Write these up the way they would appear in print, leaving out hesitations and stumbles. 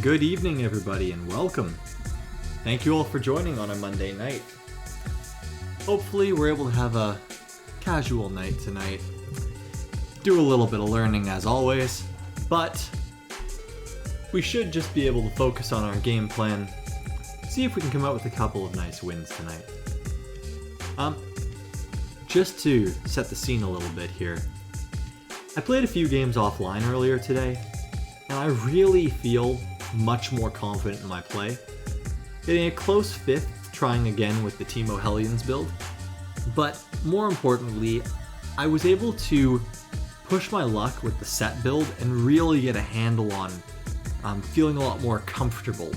Good evening, everybody, and welcome. Thank you all for joining on a Monday night. Hopefully, we're able to have a casual night tonight. Do a little bit of learning as always, but we should just be able to focus on our game plan, see if we can come up with a couple of nice wins tonight. Just to set the scene a little bit here, I played a few games offline earlier today, and I really feel much more confident in my play. Getting a close 5th trying again with the Teemo Hellions build, but more importantly, I was able to push my luck with the set build and really get a handle on feeling a lot more comfortable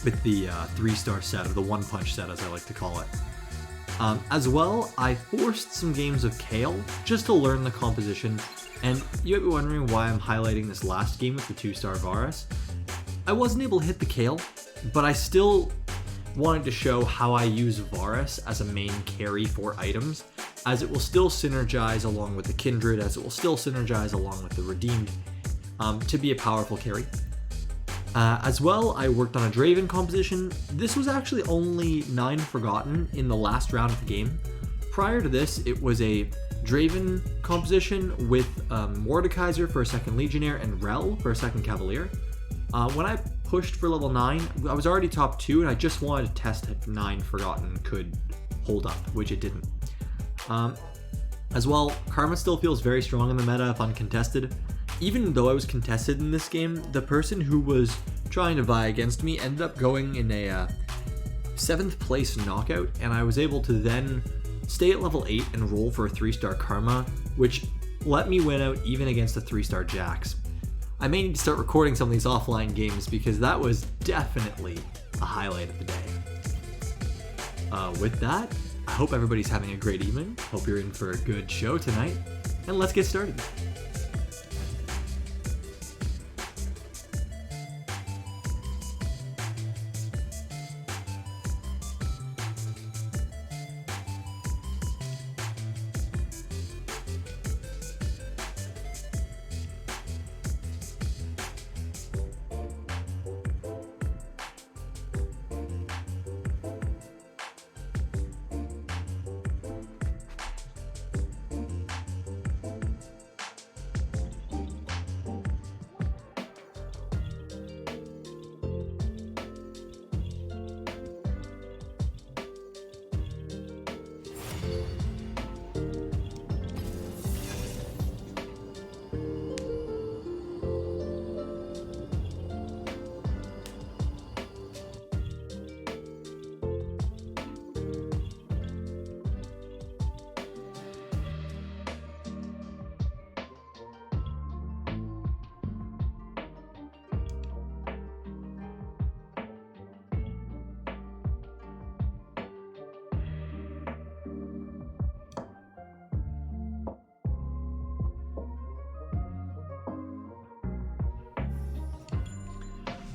with the 3-star set, or the 1-punch set as I like to call it. As well, I forced some games of Kayle just to learn the composition, and you might be wondering why I'm highlighting this last game with the 2-star Varus. I wasn't able to hit the Kayle, but I still wanted to show how I use Varus as a main carry for items, as it will still synergize along with the Kindred, as it will still synergize along with the Redeemed, to be a powerful carry. As well, I worked on a Draven composition. This was actually only 9 forgotten in the last round of the game. Prior to this, it was a Draven composition with Mordekaiser for a 2nd Legionnaire and Rel for a 2nd Cavalier. When I pushed for level 9, I was already top 2, and I just wanted to test if 9 forgotten could hold up, which it didn't. As well, Karma still feels very strong in the meta if uncontested. Even though I was contested in this game, the person who was trying to vie against me ended up going in a 7th place knockout, and I was able to then stay at level 8 and roll for a 3-star Karma, which let me win out even against a 3-star Jax. I may need to start recording some of these offline games because that was definitely a highlight of the day. With that, I hope everybody's having a great evening. Hope you're in for a good show tonight, and let's get started.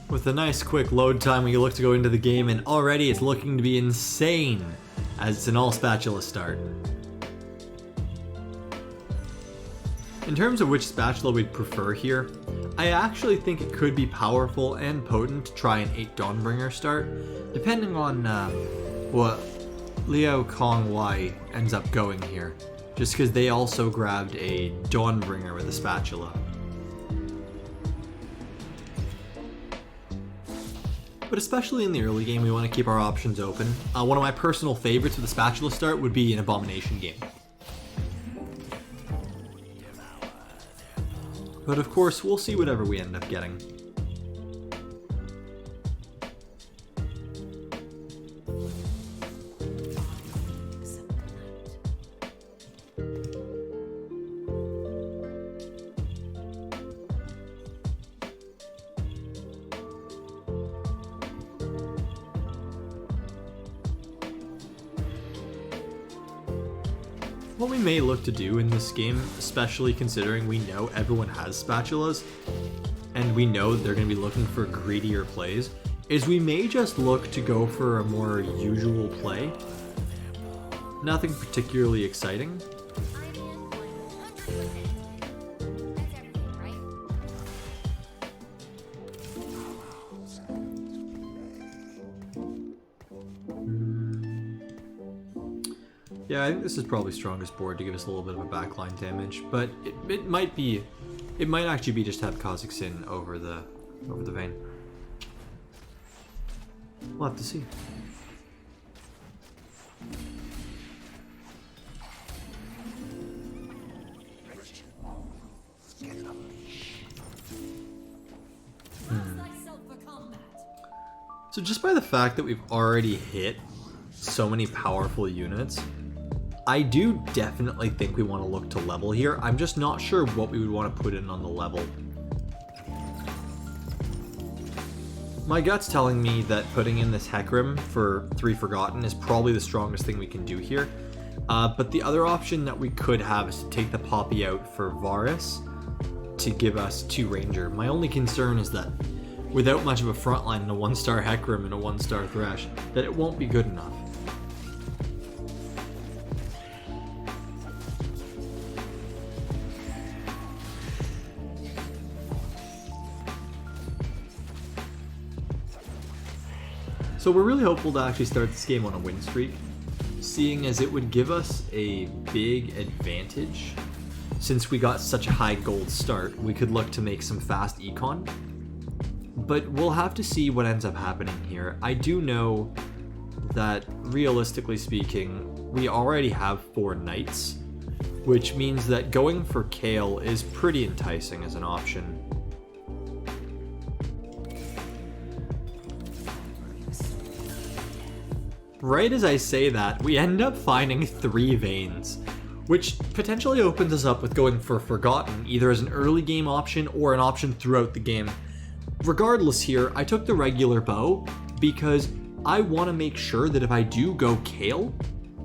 With a nice quick load time, we look to go into the game, and already it's looking to be insane as it's an all spatula start. In terms of which spatula we'd prefer here, I actually think it could be powerful and potent to try an 8 Dawnbringer start, depending on what Liao Kong Y ends up going here, just because they also grabbed a Dawnbringer with a spatula. But especially in the early game, we want to keep our options open. One of my personal favorites with the spatula start would be an Abomination game. But of course, we'll see whatever we end up getting. What we may look to do in this game, especially considering we know everyone has spatulas, and we know they're going to be looking for greedier plays, is we may just look to go for a more usual play. Nothing particularly exciting. Yeah, I think this is probably strongest board to give us a little bit of a backline damage, but it might be, it might actually be just have Kazakhstan over the Vayne. We'll have to see. So just by the fact that we've already hit so many powerful units, I do definitely think we want to look to level here. I'm just not sure what we would want to put in on the level. My gut's telling me that putting in this Hecarim for 3 Forgotten is probably the strongest thing we can do here. But the other option that we could have is to take the Poppy out for Varus to give us 2 Ranger. My only concern is that without much of a frontline and a 1-star Hecarim and a 1-star Thresh, that it won't be good enough. So we're really hopeful to actually start this game on a win streak, seeing as it would give us a big advantage. Since we got such a high gold start, we could look to make some fast econ. But we'll have to see what ends up happening here. I do know that, realistically speaking, we already have 4 knights, which means that going for Kayle is pretty enticing as an option. Right as I say that, we end up finding 3 Vaynes, which potentially opens us up with going for Forgotten, either as an early game option or an option throughout the game. Regardless here, I took the regular bow because I want to make sure that if I do go Kayle,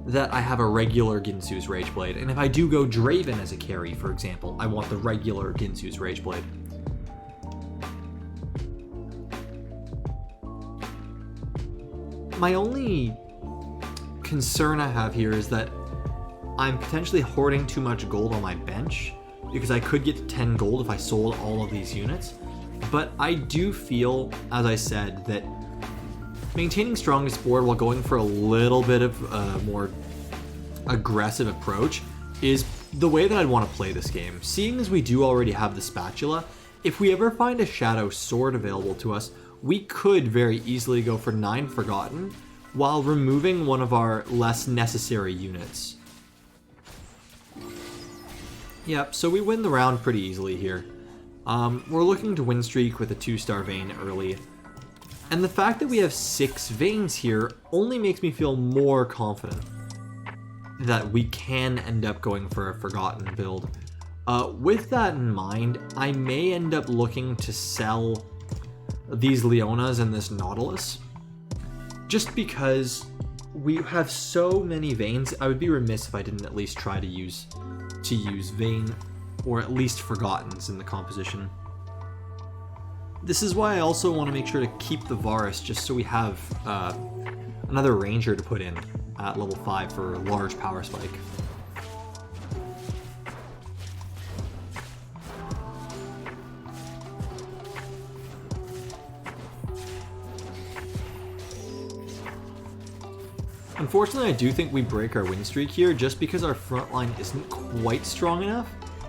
that I have a regular Ginsu's Rageblade. And if I do go Draven as a carry, for example, I want the regular Ginsu's Rageblade. My only concern I have here is that I'm potentially hoarding too much gold on my bench because I could get to 10 gold if I sold all of these units. But I do feel, as I said, that maintaining strongest board while going for a little bit of a more aggressive approach is the way that I'd want to play this game. Seeing as we do already have the spatula, if we ever find a Shadow Sword available to us, we could very easily go for 9 Forgotten while removing one of our less necessary units. Yep, so we win the round pretty easily here. We're looking to win streak with a 2-star Vayne early. And the fact that we have 6 Vaynes here only makes me feel more confident that we can end up going for a Forgotten build. With that in mind, I may end up looking to sell these Leonas and this Nautilus. Just because we have so many Vaynes, I would be remiss if I didn't at least try to use Vayne, or at least Forgottens in the composition. This is why I also want to make sure to keep the Varus, just so we have another Ranger to put in at level 5 for a large power spike. Unfortunately, I do think we break our win streak here just because our front line isn't quite strong enough,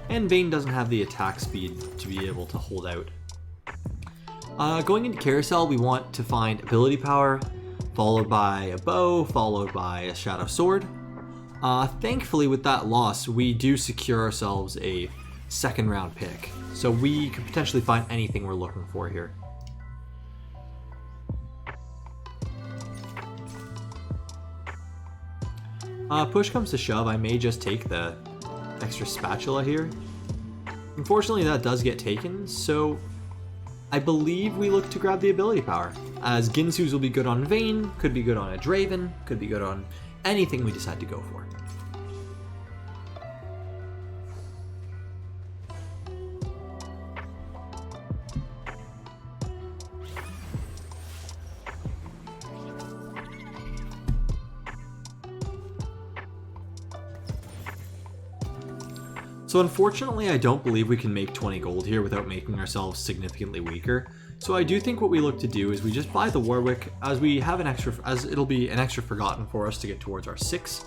and Vayne doesn't have the attack speed to be able to hold out. Going into Carousel, we want to find ability power, followed by a bow, followed by a Shadow Sword. Thankfully, with that loss, we do secure ourselves a 2nd round pick, so we could potentially find anything we're looking for here. Push comes to shove, I may just take the extra spatula here. Unfortunately, that does get taken, so I believe we look to grab the ability power, as Ginsu's will be good on Vayne, could be good on a Draven, could be good on anything we decide to go for. So unfortunately, I don't believe we can make 20 gold here without making ourselves significantly weaker. So I do think what we look to do is we just buy the Warwick, as we have an extra, as it'll be an extra Forgotten for us to get towards our 6.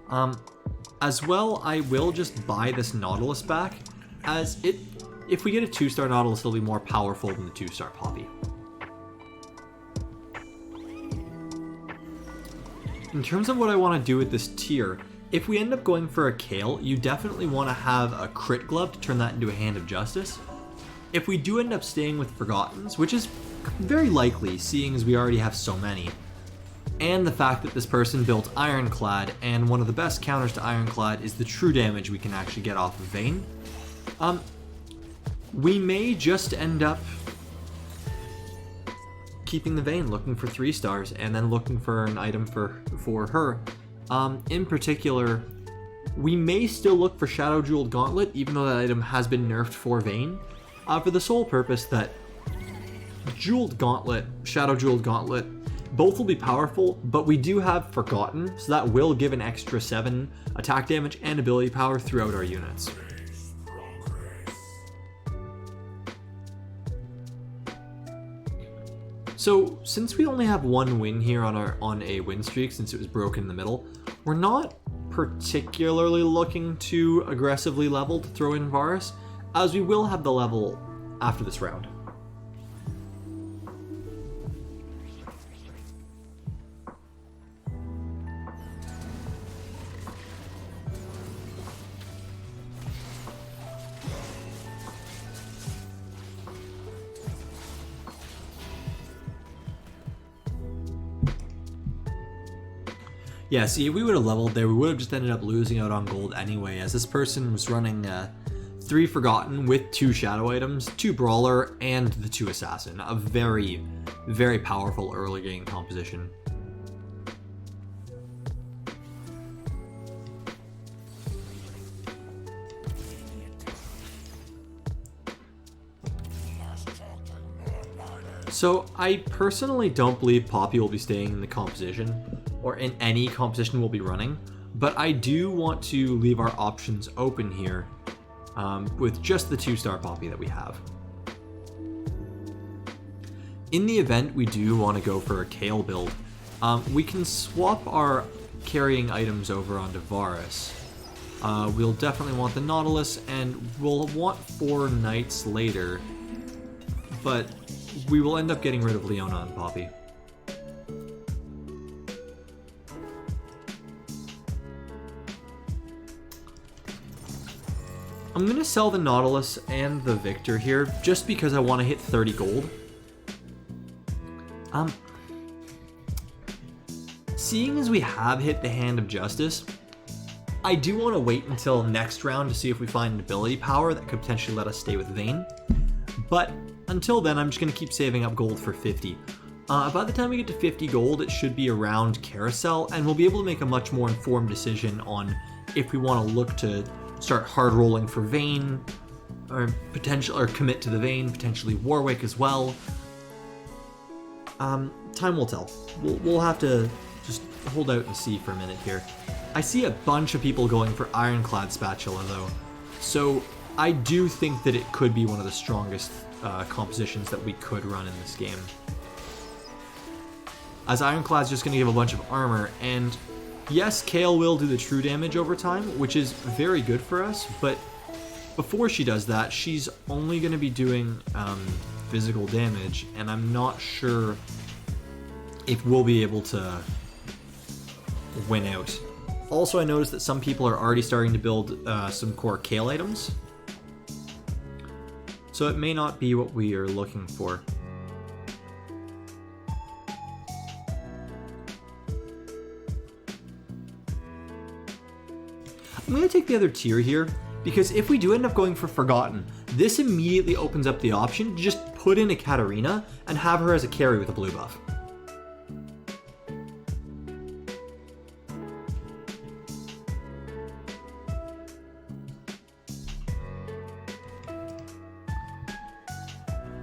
As well, I will just buy this Nautilus back, as if we get a 2-star Nautilus, it'll be more powerful than the 2-star Poppy. In terms of what I want to do with this tier, if we end up going for a Kayle, you definitely want to have a crit glove to turn that into a Hand of Justice. If we do end up staying with Forgottens, which is very likely, seeing as we already have so many, and the fact that this person built Ironclad, and one of the best counters to Ironclad is the true damage we can actually get off of Vayne, we may just end up keeping the Vayne, looking for 3 stars, and then looking for an item for her. In particular, we may still look for Shadow Jeweled Gauntlet, even though that item has been nerfed for Vayne, for the sole purpose that Jeweled Gauntlet, Shadow Jeweled Gauntlet, both will be powerful, but we do have Forgotten, so that will give an extra 7 attack damage and ability power throughout our units. So, since we only have 1 win here on a win streak, since it was broken in the middle, we're not particularly looking to aggressively level to throw in Varus, as we will have the level after this round. Yeah, see, if we would have leveled there, we would have just ended up losing out on gold anyway, as this person was running 3 Forgotten with 2 Shadow items, 2 Brawler, and the 2 Assassin. A very, very powerful early game composition. So, I personally don't believe Poppy will be staying in the composition, or in any composition we'll be running, but I do want to leave our options open here with just the 2-star Poppy that we have. In the event we do want to go for a Kayle build, we can swap our carrying items over onto Varus. We'll definitely want the Nautilus, and we'll want 4 Knights later, but we will end up getting rid of Leona and Poppy. I'm going to sell the Nautilus and the Victor here, just because I want to hit 30 gold. Seeing as we have hit the Hand of Justice, I do want to wait until next round to see if we find an ability power that could potentially let us stay with Vayne. But until then, I'm just going to keep saving up gold for 50. By the time we get to 50 gold, it should be around Carousel, and we'll be able to make a much more informed decision on if we want to look to start hard rolling for Vayne, or commit to the Vayne, potentially Warwick as well. Time will tell. We'll have to just hold out and see for a minute here. I see a bunch of people going for Ironclad Spatula though, so I do think that it could be one of the strongest compositions that we could run in this game. As Ironclad's just going to give a bunch of armor, and yes, Kayle will do the true damage over time, which is very good for us, but before she does that, she's only going to be doing physical damage, and I'm not sure if we'll be able to win out. Also, I noticed that some people are already starting to build some core Kayle items, so it may not be what we are looking for. I'm going to take the other tier here, because if we do end up going for Forgotten, this immediately opens up the option to just put in a Katarina and have her as a carry with a blue buff.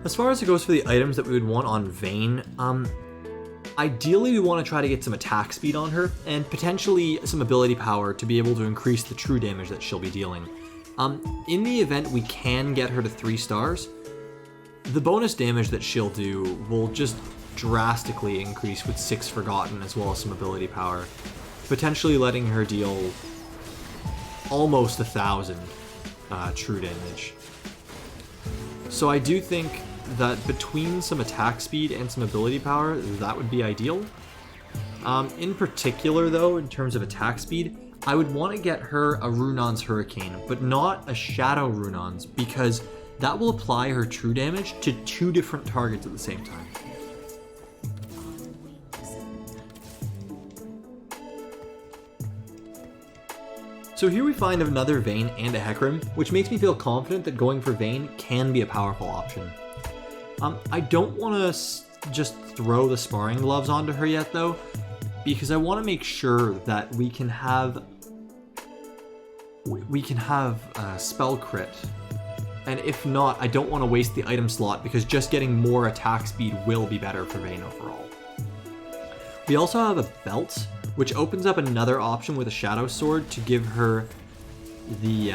As far as it goes for the items that we would want on Vayne, ideally we want to try to get some attack speed on her, and potentially some ability power to be able to increase the true damage that she'll be dealing. In the event we can get her to 3 stars, the bonus damage that she'll do will just drastically increase with 6 Forgotten as well as some ability power. potentially letting her deal almost 1,000 true damage. So I do think that between some attack speed and some ability power, that would be ideal. In particular though, in terms of attack speed, I would want to get her a Runon's Hurricane, but not a Shadow Runon's, because that will apply her true damage to 2 different targets at the same time. So here we find another Vayne and a Hecarim, which makes me feel confident that going for Vayne can be a powerful option. I don't want to just throw the sparring gloves onto her yet though, because I want to make sure that we can have spell crit. And if not, I don't want to waste the item slot, because just getting more attack speed will be better for Vayne overall. We also have a belt, which opens up another option with a Shadow Sword to give her the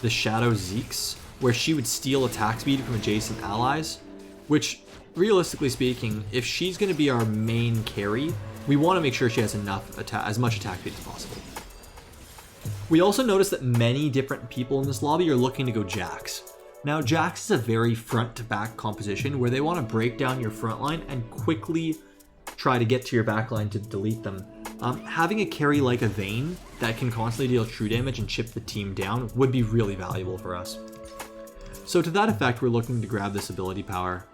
Shadow Zeeks, where she would steal attack speed from adjacent allies, which, realistically speaking, if she's going to be our main carry, we want to make sure she has as much attack speed as possible. We also notice that many different people in this lobby are looking to go Jax. Now, Jax is a very front-to-back composition where they want to break down your front line and quickly try to get to your back line to delete them. Having a carry like a Vayne that can constantly deal true damage and chip the team down would be really valuable for us. So to that effect, we're looking to grab this ability power.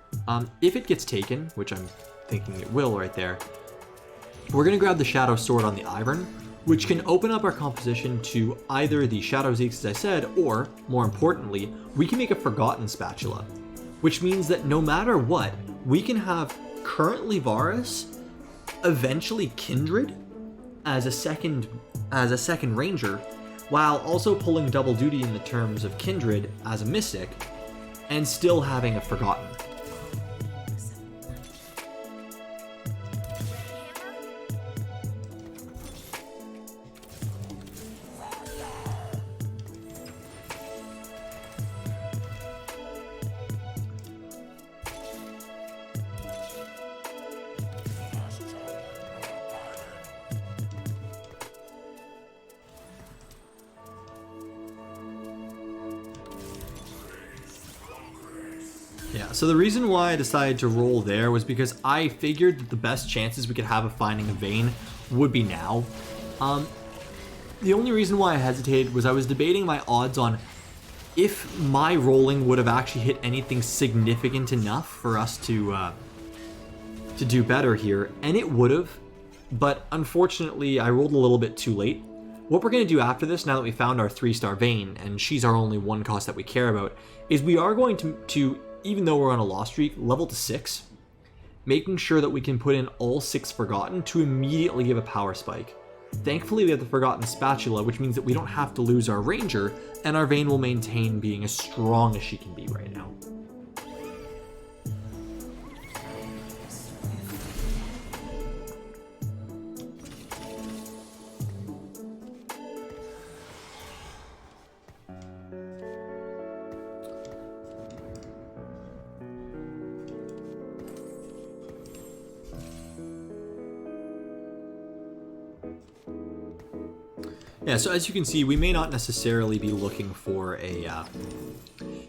If it gets taken, which I'm thinking it will right there, we're going to grab the Shadow Sword on the Ivern, which can open up our composition to either the Shadow Zeeks, as I said, or, more importantly, we can make a Forgotten Spatula, which means that no matter what, we can have currently Varus, eventually Kindred as a second ranger, while also pulling double duty in the terms of Kindred as a Mystic, and still having a Forgotten. Yeah, so the reason why I decided to roll there was because I figured that the best chances we could have of finding a Vayne would be now. The only reason why I hesitated was I was debating my odds on if my rolling would have actually hit anything significant enough for us to do better here, and it would have, but unfortunately I rolled a little bit too late. What we're going to do after this, now that we found our 3-star Vayne, and she's our only 1 cost that we care about, is we are going to even though we're on a loss streak, level to 6, making sure that we can put in all 6 Forgotten to immediately give a power spike. Thankfully, we have the Forgotten Spatula, which means that we don't have to lose our Ranger, and our Vayne will maintain being as strong as she can be right now. Yeah, so as you can see, we may not necessarily be looking for a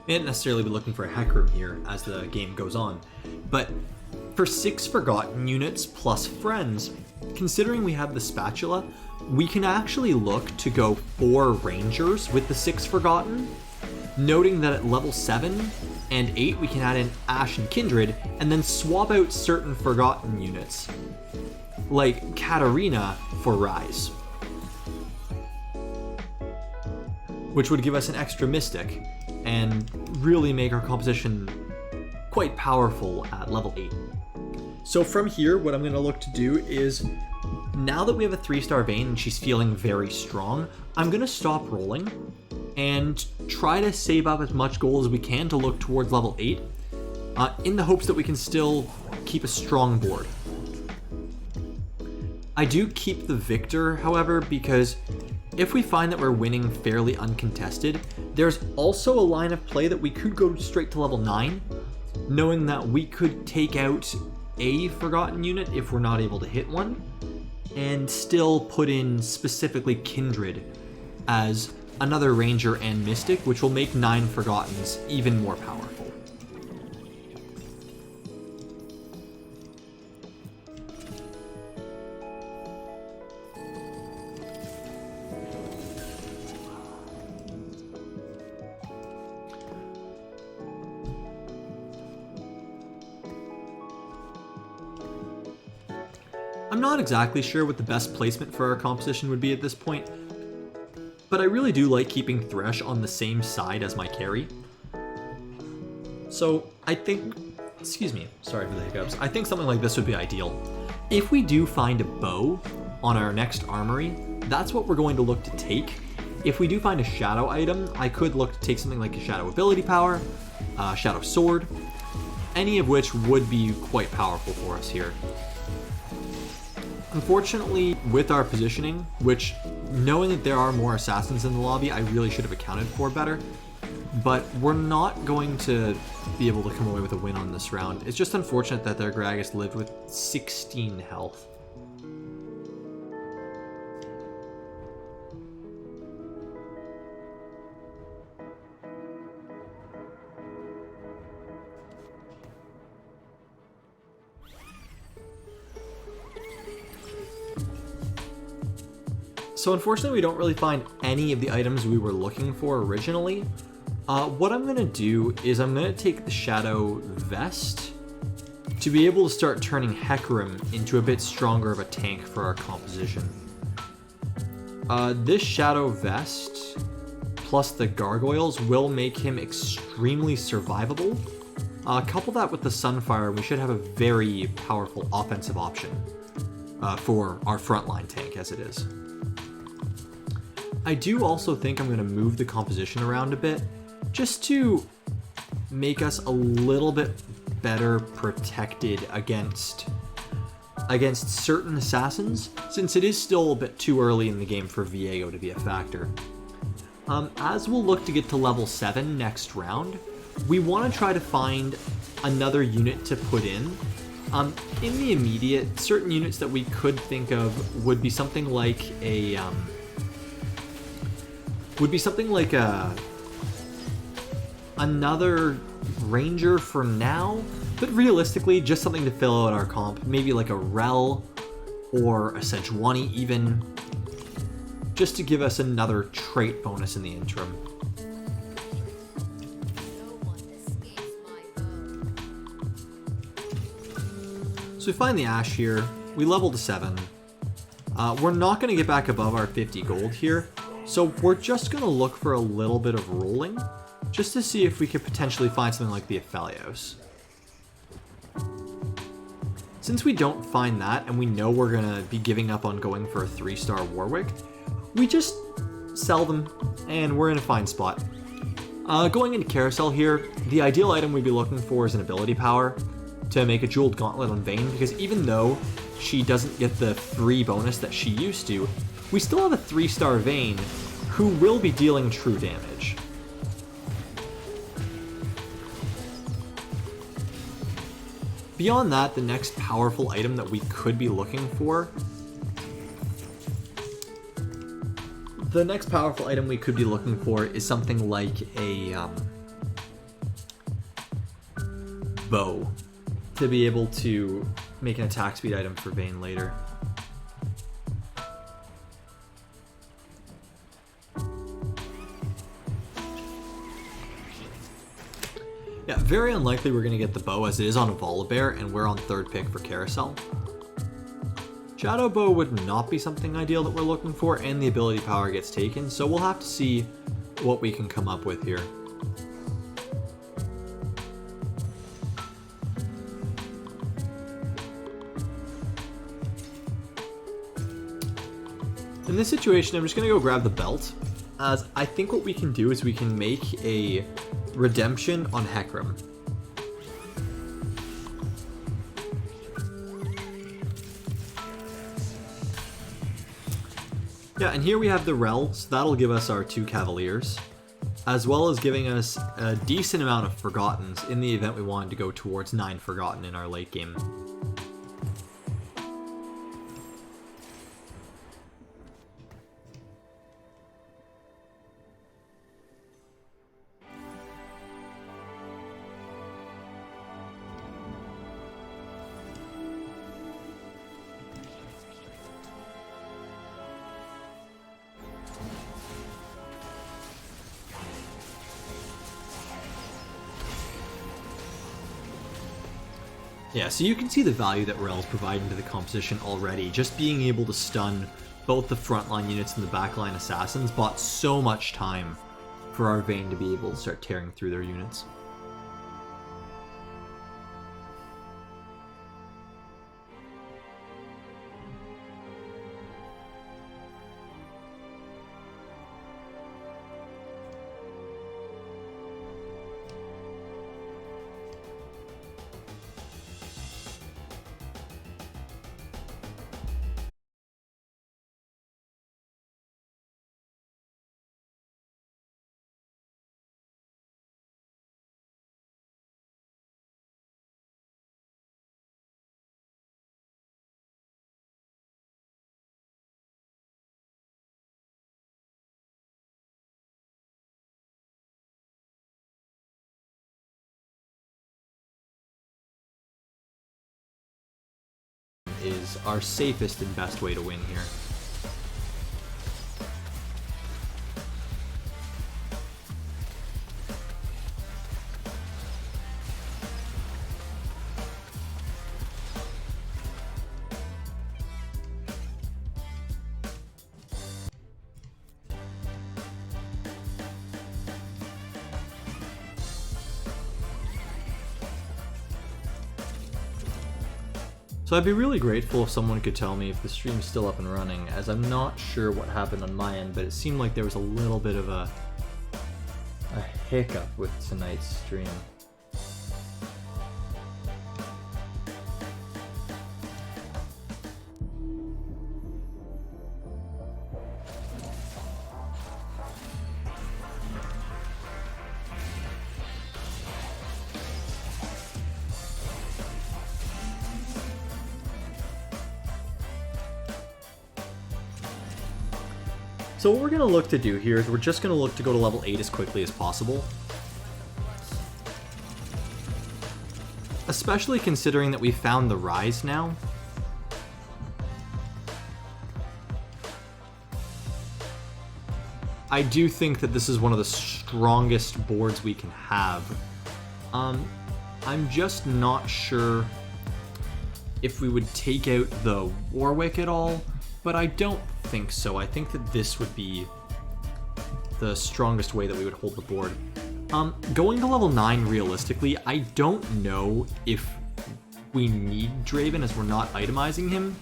Hecarim here as the game goes on, but for 6 Forgotten units plus friends, considering we have the Spatula, we can actually look to go 4 Rangers with the 6 Forgotten, noting that at level 7 and 8 we can add in Ash and Kindred, and then swap out certain Forgotten units, like Katarina for Rise, which would give us an extra Mystic and really make our composition quite powerful at level 8. So from here, what I'm going to look to do is, now that we have a 3-star Vayne and she's feeling very strong, I'm going to stop rolling and try to save up as much gold as we can to look towards level 8, in the hopes that we can still keep a strong board. I do keep the Victor, however, because if we find that we're winning fairly uncontested, there's also a line of play that we could go straight to level 9, knowing that we could take out a Forgotten unit if we're not able to hit one, and still put in specifically Kindred as another Ranger and Mystic, which will make 9 Forgottens even more powerful. I'm not exactly sure what the best placement for our composition would be at this point, but I really do like keeping Thresh on the same side as my carry. So I think, excuse me, sorry for the hiccups, I think something like this would be ideal. If we do find a bow on our next armory, that's what we're going to look to take. If we do find a shadow item, I could look to take something like a shadow ability power, shadow sword, any of which would be quite powerful for us here. Unfortunately, with our positioning, which knowing that there are more assassins in the lobby, I really should have accounted for better, but we're not going to be able to come away with a win on this round. It's just unfortunate that their Gragas lived with 16 health. So unfortunately, we don't really find any of the items we were looking for originally. What I'm going to do is I'm going to take the Shadow Vest to be able to start turning Hecarim into a bit stronger of a tank for our composition. This Shadow Vest plus the Gargoyles will make him extremely survivable. Couple that with the Sunfire, we should have a very powerful offensive option for our frontline tank as it is. I do also think I'm going to move the composition around a bit, just to make us a little bit better protected against certain assassins, since it is still a bit too early in the game for Viego to be a factor. As we'll look to get to level 7 next round, we want to try to find another unit to put in. In the immediate, certain units that we could think of would be something like another Ranger for now, but realistically just something to fill out our comp, maybe like a Rel or a Sejuani even, just to give us another trait bonus in the interim. So we find the Ash here, we level to 7. We're not going to get back above our 50 gold here, so we're just going to look for a little bit of rolling, just to see if we could potentially find something like the Aphelios. Since we don't find that, and we know we're going to be giving up on going for a 3-star Warwick, we just sell them, and we're in a fine spot. Going into Carousel here, the ideal item we'd be looking for is an ability power to make a Jeweled Gauntlet on Vayne, because even though she doesn't get the free bonus that she used to, we still have a 3-star Vayne who will be dealing true damage. Beyond that, the next powerful item that we could be looking for, is something like a bow, to be able to make an attack speed item for Vayne later. Yeah, very unlikely we're going to get the bow, as it is on a Volibear and we're on 3rd pick for Carousel. Shadow Bow would not be something ideal that we're looking for, and the ability power gets taken, so we'll have to see what we can come up with here. In this situation, I'm just going to go grab the belt, as I think what we can do is we can make a redemption on Hecarim. Yeah, and here we have the Rel, so that'll give us our 2 Cavaliers, as well as giving us a decent amount of Forgottens in the event we wanted to go towards 9 Forgotten in our late game. Yeah, so you can see the value that Rel's providing to the composition already. Just being able to stun both the frontline units and the backline assassins bought so much time for our Vayne to be able to start tearing through their units. Is our safest and best way to win here. So I'd be really grateful if someone could tell me if the stream's still up and running, as I'm not sure what happened on my end, but it seemed like there was a little bit of a hiccup with tonight's stream. So what we're going to look to do here is we're just going to look to go to level 8 as quickly as possible. Especially considering that we found the Rise now. I do think that this is one of the strongest boards we can have. I'm just not sure if we would take out the Warwick at all, but I don't think so. I think that this would be the strongest way that we would hold the board. Going to level 9 realistically, I don't know if we need Draven as we're not itemizing him,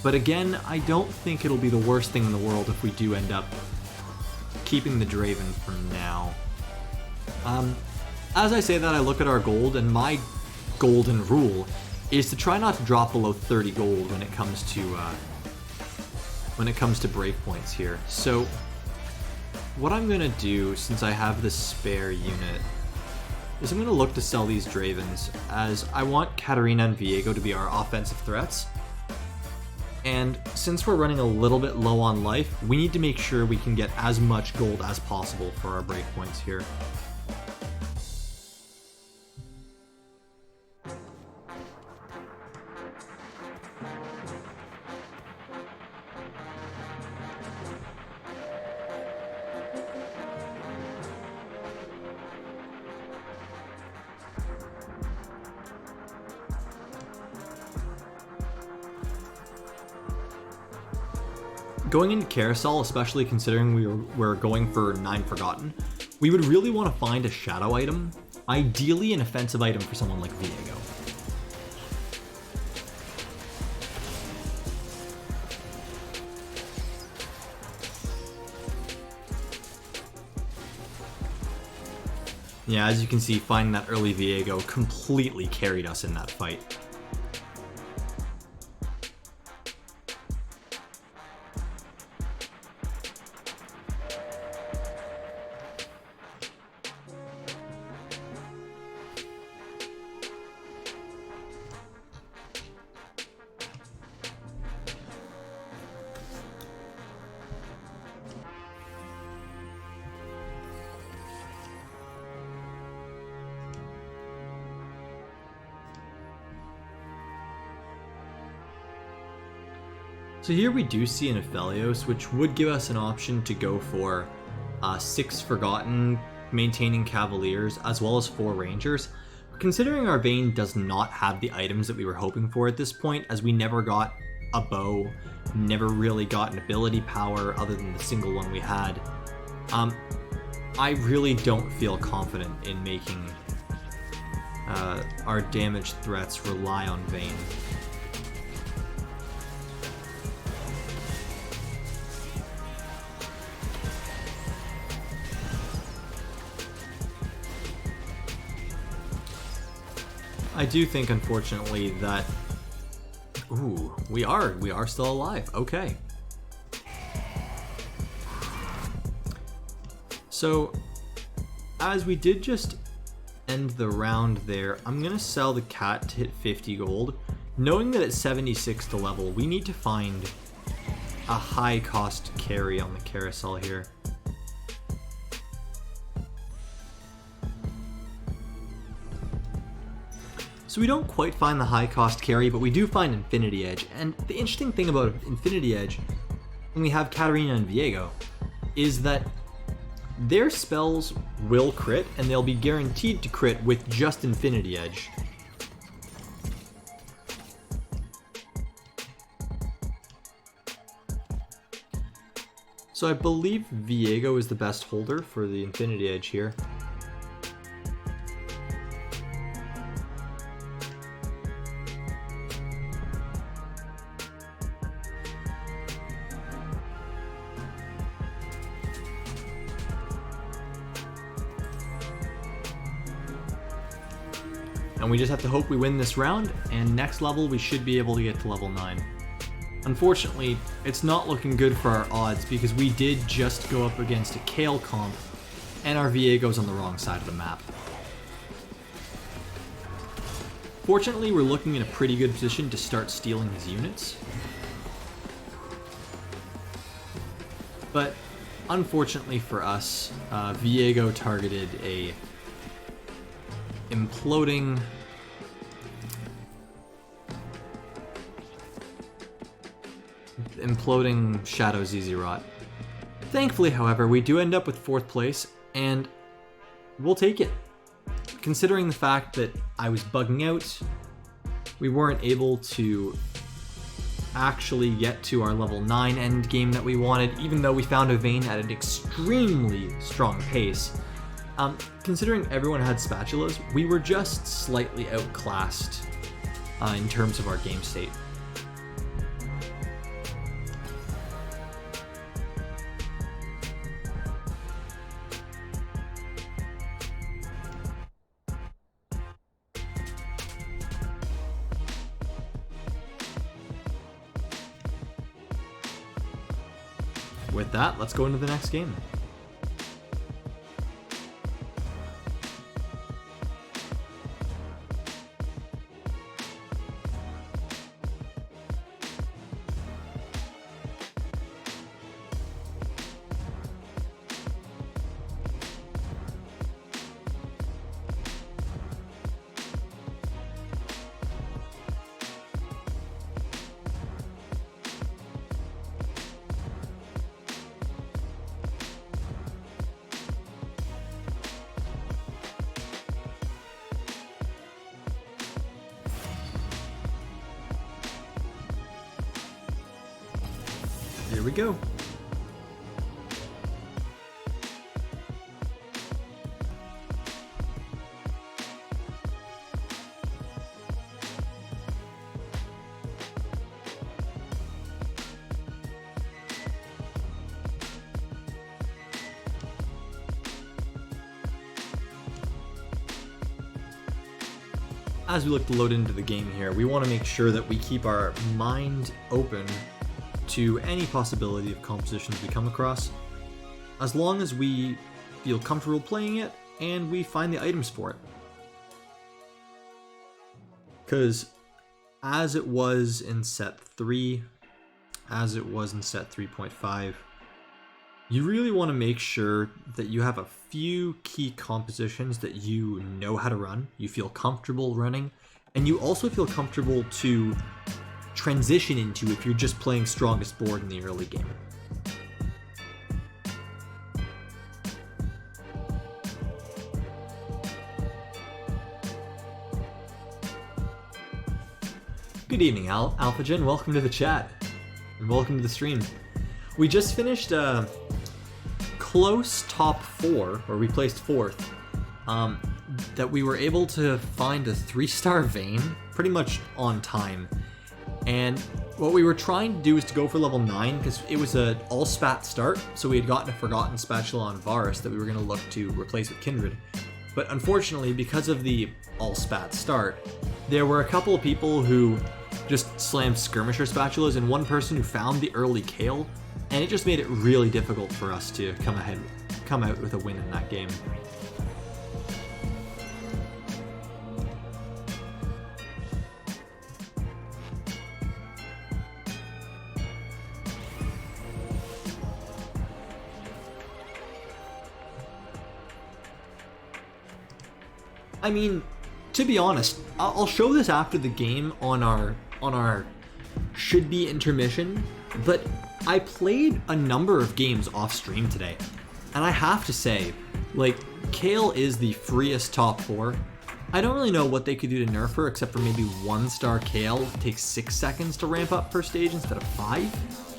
but again, I don't think it'll be the worst thing in the world if we do end up keeping the Draven for now. As I say that, I look at our gold, and my golden rule is to try not to drop below 30 gold when it comes to breakpoints here. So what I'm gonna do, since I have this spare unit, is I'm gonna look to sell these Dravens, as I want Katarina and Viego to be our offensive threats. And since we're running a little bit low on life, we need to make sure we can get as much gold as possible for our breakpoints here. Going into Carousel, especially considering we're going for 9 Forgotten, we would really want to find a shadow item, ideally an offensive item for someone like Viego. Yeah, as you can see, finding that early Viego completely carried us in that fight. So here we do see an Aphelios, which would give us an option to go for 6 Forgotten, maintaining Cavaliers, as well as 4 Rangers. considering our Vayne does not have the items that we were hoping for at this point, as we never got a bow, never really got an ability power other than the single one we had, I really don't feel confident in making our damage threats rely on Vayne. I do think, unfortunately, that... Ooh, we are still alive. Okay. So, as we did just end the round there, I'm gonna sell the cat to hit 50 gold. Knowing that at 76 to level, we need to find a high cost carry on the carousel here. So we don't quite find the high cost carry, but we do find Infinity Edge. And the interesting thing about Infinity Edge, when we have Katarina and Viego, is that their spells will crit, and they'll be guaranteed to crit with just Infinity Edge. So I believe Viego is the best holder for the Infinity Edge here. And we just have to hope we win this round, and next level we should be able to get to level 9. Unfortunately, it's not looking good for our odds because we did just go up against a Kayle comp, and our Viego's on the wrong side of the map. Fortunately, we're looking in a pretty good position to start stealing his units. But unfortunately for us, Viego targeted a imploding Shadow ZZ Rot. Thankfully, however, we do end up with 4th place, and we'll take it. Considering the fact that I was bugging out, we weren't able to actually get to our level 9 end game that we wanted, even though we found a Vayne at an extremely strong pace. Considering everyone had spatulas, we were just slightly outclassed in terms of our game state. With that, let's go into the next game. Here we go. As we look to load into the game here, we want to make sure that we keep our mind open to any possibility of compositions we come across, as long as we feel comfortable playing it and we find the items for it. Because as it was in set 3, as it was in set 3.5, you really want to make sure that you have a few key compositions that you know how to run, you feel comfortable running, and you also feel comfortable to transition into if you're just playing strongest board in the early game. Good evening, AlphaGen. Welcome to the chat, and welcome to the stream. We just finished a close top 4, or we placed 4th, that we were able to find a 3-star Vayne, pretty much on time. And what we were trying to do is to go for level 9, because it was an all-spat start, so we had gotten a Forgotten Spatula on Varus that we were going to look to replace with Kindred. But unfortunately, because of the all-spat start, there were a couple of people who just slammed Skirmisher Spatulas, and one person who found the early Kayle, and it just made it really difficult for us to come out with a win in that game. I mean, to be honest, I'll show this after the game on our should-be intermission, but I played a number of games off stream today, and I have to say, like, Kayle is the freest top 4. I don't really know what they could do to nerf her, except for maybe 1-star Kayle takes 6 seconds to ramp up per stage instead of 5.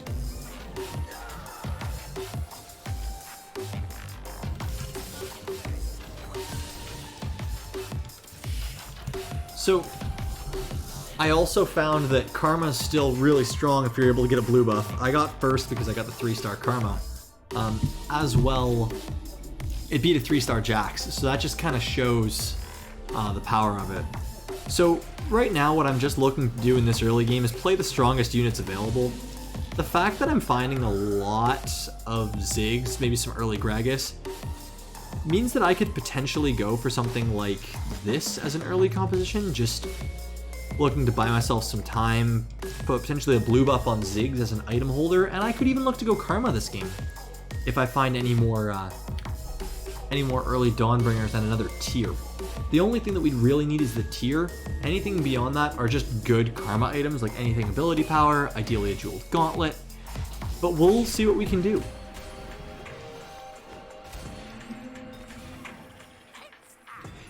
So, I also found that Karma is still really strong if you're able to get a blue buff. I got first because I got the 3-star Karma. As well, it beat a 3-star Jax, so that just kind of shows the power of it. So, right now what I'm just looking to do in this early game is play the strongest units available. The fact that I'm finding a lot of Ziggs, maybe some early Gragas, means that I could potentially go for something like this as an early composition, just looking to buy myself some time, put potentially a blue buff on Ziggs as an item holder, and I could even look to go Karma this game if I find any more early Dawnbringers and another tier. The only thing that we'd really need is the tier. Anything beyond that are just good Karma items, like anything ability power, ideally a jeweled gauntlet, but we'll see what we can do.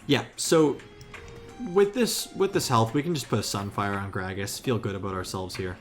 Yeah, so with this health, we can just put a Sunfire on Gragas, feel good about ourselves here.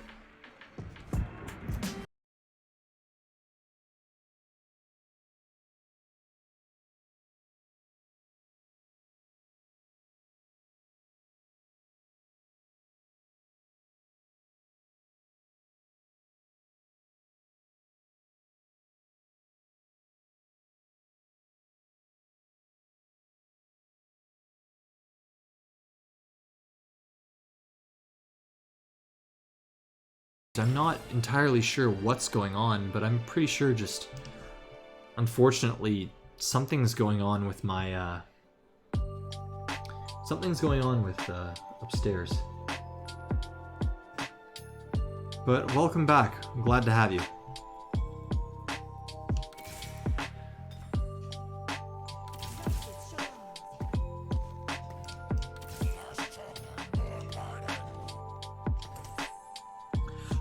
I'm not entirely sure what's going on, but I'm pretty sure just, unfortunately, something's going on with my, upstairs. But welcome back. I'm glad to have you.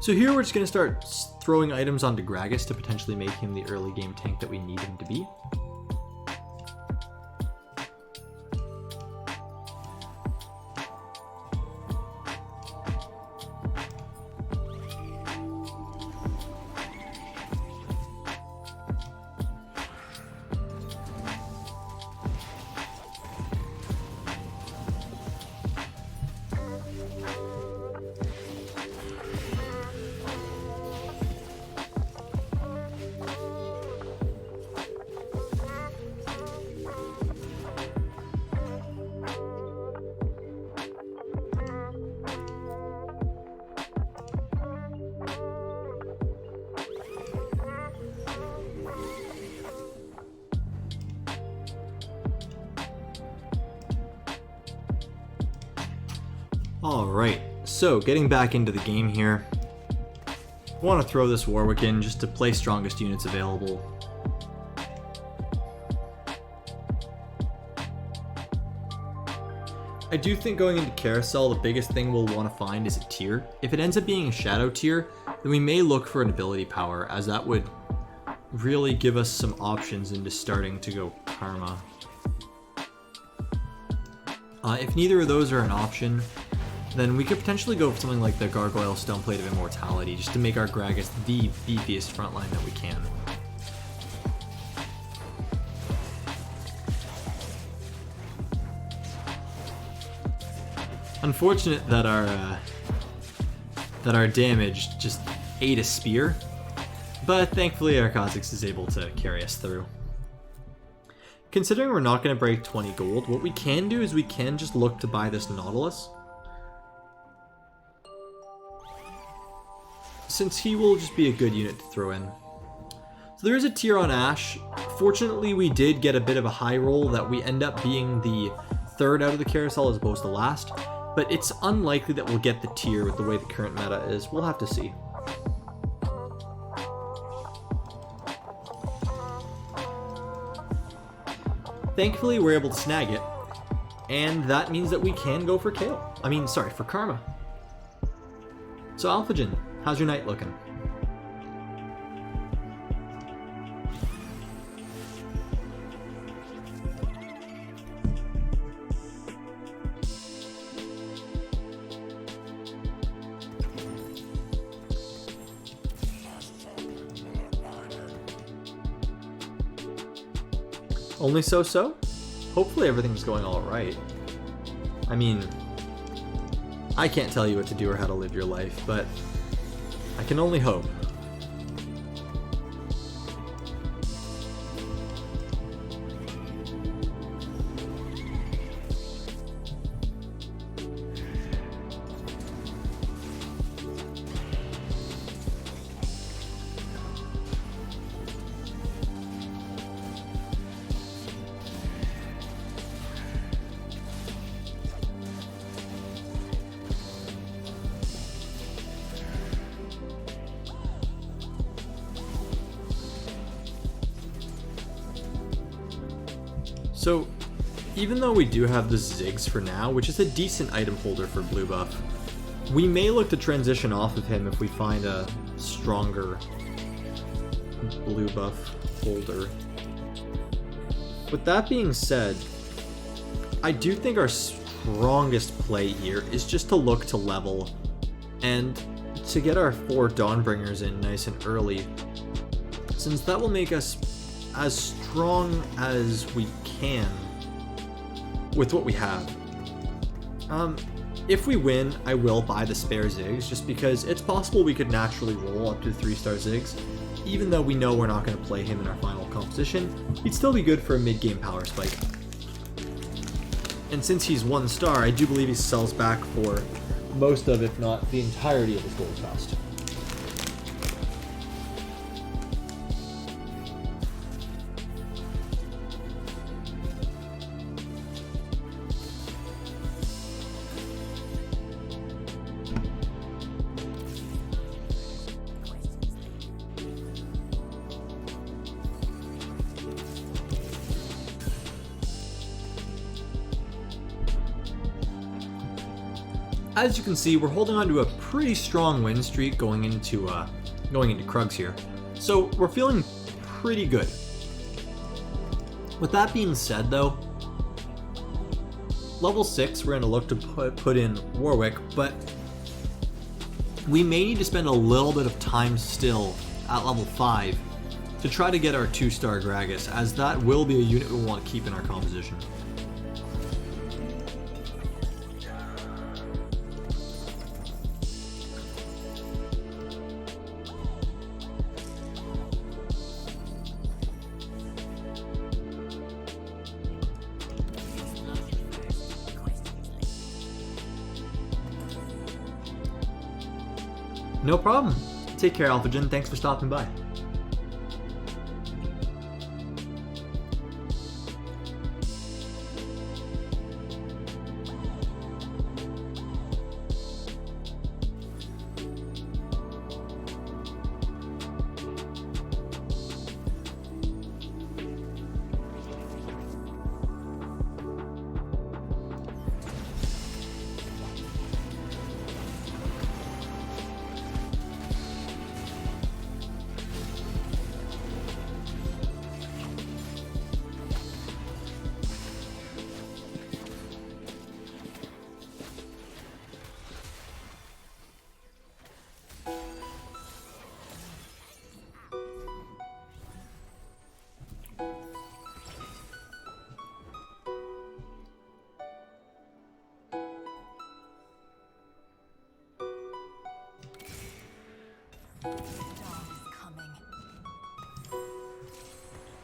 So here we're just going to start throwing items onto Gragas to potentially make him the early game tank that we need him to be. Alright, so getting back into the game here. I want to throw this Warwick in just to play strongest units available. I do think going into Carousel, the biggest thing we'll want to find is a tier. If it ends up being a Shadow tier, then we may look for an ability power, as that would really give us some options into starting to go Karma. If neither of those are an option, then we could potentially go for something like the Gargoyle Stoneplate of Immortality, just to make our Gragas the beefiest frontline that we can. Unfortunate that our damage just ate a spear, but thankfully our Kha'Zix is able to carry us through. Considering we're not going to break 20 gold, what we can do is we can just look to buy this Nautilus, since he will just be a good unit to throw in. So there is a tier on Ashe. Fortunately, we did get a bit of a high roll that we end up being the third out of the carousel as opposed to last, but it's unlikely that we'll get the tier with the way the current meta is. We'll have to see. Thankfully, we're able to snag it, and that means that we can go for Kayle. I mean, sorry, for Karma. So Alphagen, how's your night looking? Only so-so? Hopefully everything's going all right. I mean, I can't tell you what to do or how to live your life, but I can only hope. So, even though we do have the Ziggs for now, which is a decent item holder for blue buff, we may look to transition off of him if we find a stronger blue buff holder. With that being said, I do think our strongest play here is just to look to level and to get our 4 Dawnbringers in nice and early, since that will make us as strong as we can with what we have. If we win, I will buy the spare Ziggs, just because it's possible we could naturally roll up to 3-star Ziggs. Even though we know we're not going to play him in our final composition, he'd still be good for a mid-game power spike. And since he's 1 star, I do believe he sells back for most of, if not the entirety of his gold cost. As you can see, we're holding on to a pretty strong win streak going into Krugs here, so we're feeling pretty good. With that being said, though, level 6 we're going to look to put in Warwick, but we may need to spend a little bit of time still at level 5 to try to get our 2-star Gragas, as that will be a unit we want to keep in our composition. No problem. Take care, Alphagen. Thanks for stopping by.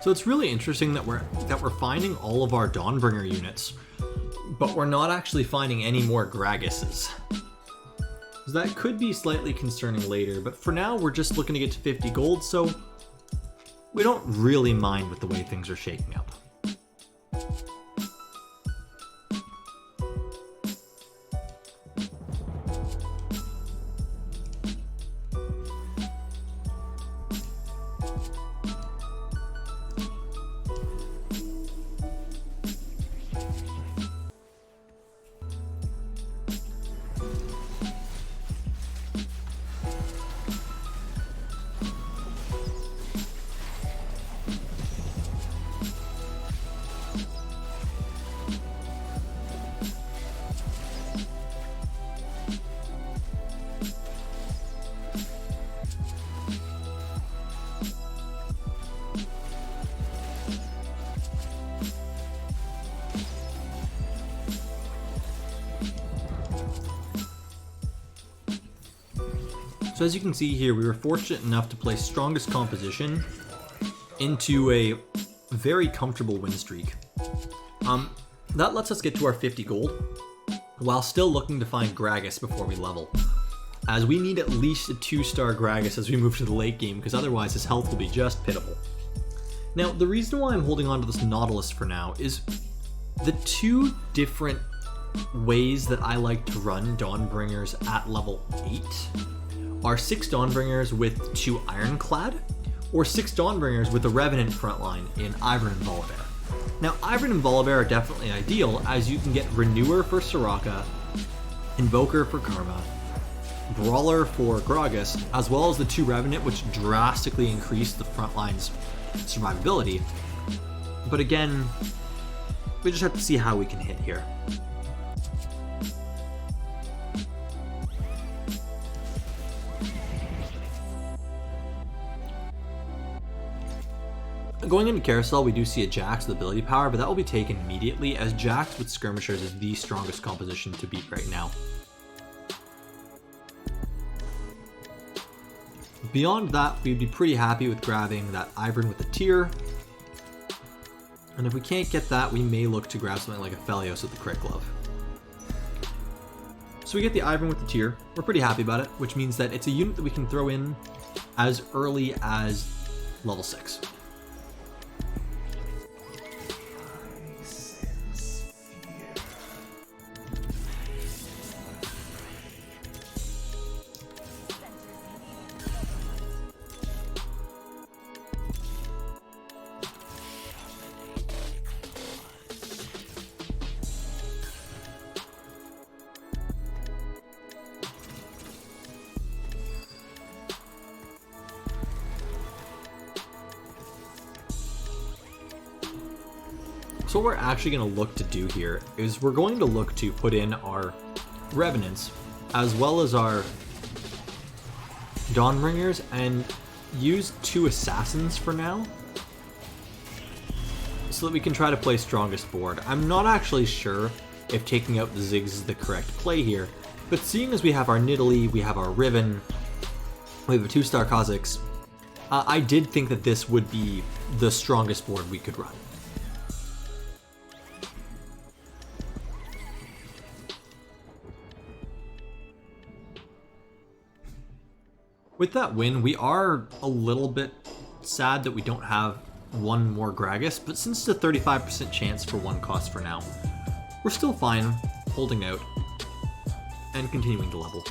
So it's really interesting that we're finding all of our Dawnbringer units, but we're not actually finding any more Gragas's. So that could be slightly concerning later, but for now we're just looking to get to 50 gold, so we don't really mind with the way things are shaking up. So as you can see here, we were fortunate enough to place strongest composition into a very comfortable win streak. That lets us get to our 50 gold, while still looking to find Gragas before we level, as we need at least a 2-star Gragas as we move to the late game, because otherwise his health will be just pitiful. Now, the reason why I'm holding on to this Nautilus for now is the two different ways that I like to run Dawnbringers at level 8 are 6 Dawnbringers with 2 Ironclad, or 6 Dawnbringers with a Revenant frontline in Ivern and Volibear. Now, Ivern and Volibear are definitely ideal, as you can get Renewer for Soraka, Invoker for Karma, Brawler for Gragas, as well as the 2 Revenant, which drastically increase the frontline's survivability. But again, we just have to see how we can hit here. Going into Carousel, we do see a Jax with ability power, but that will be taken immediately, as Jax with Skirmishers is the strongest composition to beat right now. Beyond that, we'd be pretty happy with grabbing that Ivern with the tier. And if we can't get that, we may look to grab something like a Phelios with the Crit Glove. So we get the Ivern with the tier. We're pretty happy about it, which means that it's a unit that we can throw in as early as level 6. So what we're actually going to look to do here is we're going to look to put in our Revenants as well as our Dawnbringers and use 2 Assassins for now so that we can try to play strongest board. I'm not actually sure if taking out the Ziggs is the correct play here, but seeing as we have our Nidalee, we have our Riven, we have a 2-star Kha'Zix, I did think that this would be the strongest board we could run. With that win, we are a little bit sad that we don't have one more Gragas, but since it's a 35% chance for 1 cost for now, we're still fine holding out and continuing to level.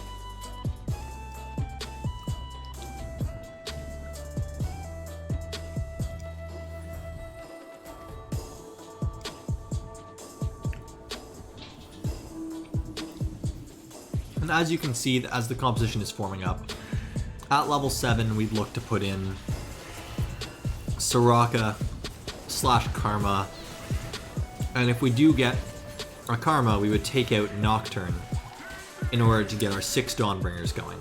And as you can see, as the composition is forming up, at level 7, we'd look to put in Soraka / Karma, and if we do get a Karma, we would take out Nocturne in order to get our 6 Dawnbringers going.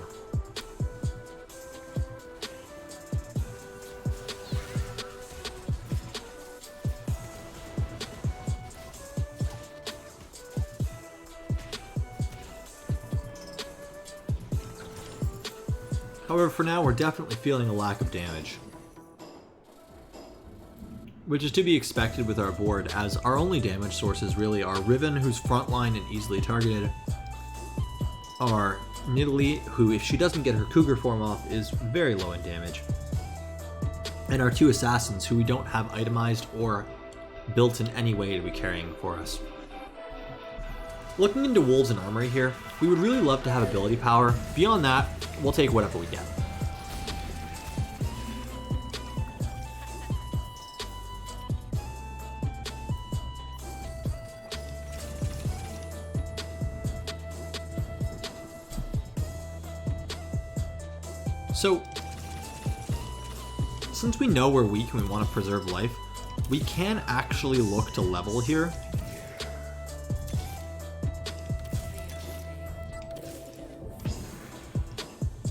However, for now, we're definitely feeling a lack of damage, which is to be expected with our board, as our only damage sources really are Riven, who's frontline and easily targeted, our Nidalee, who if she doesn't get her Cougar form off is very low in damage, and our 2 assassins, who we don't have itemized or built in any way to be carrying for us. Looking into Wolves and Armory here, we would really love to have ability power. Beyond that, we'll take whatever we get. So, since we know we're weak and we want to preserve life, we can actually look to level here.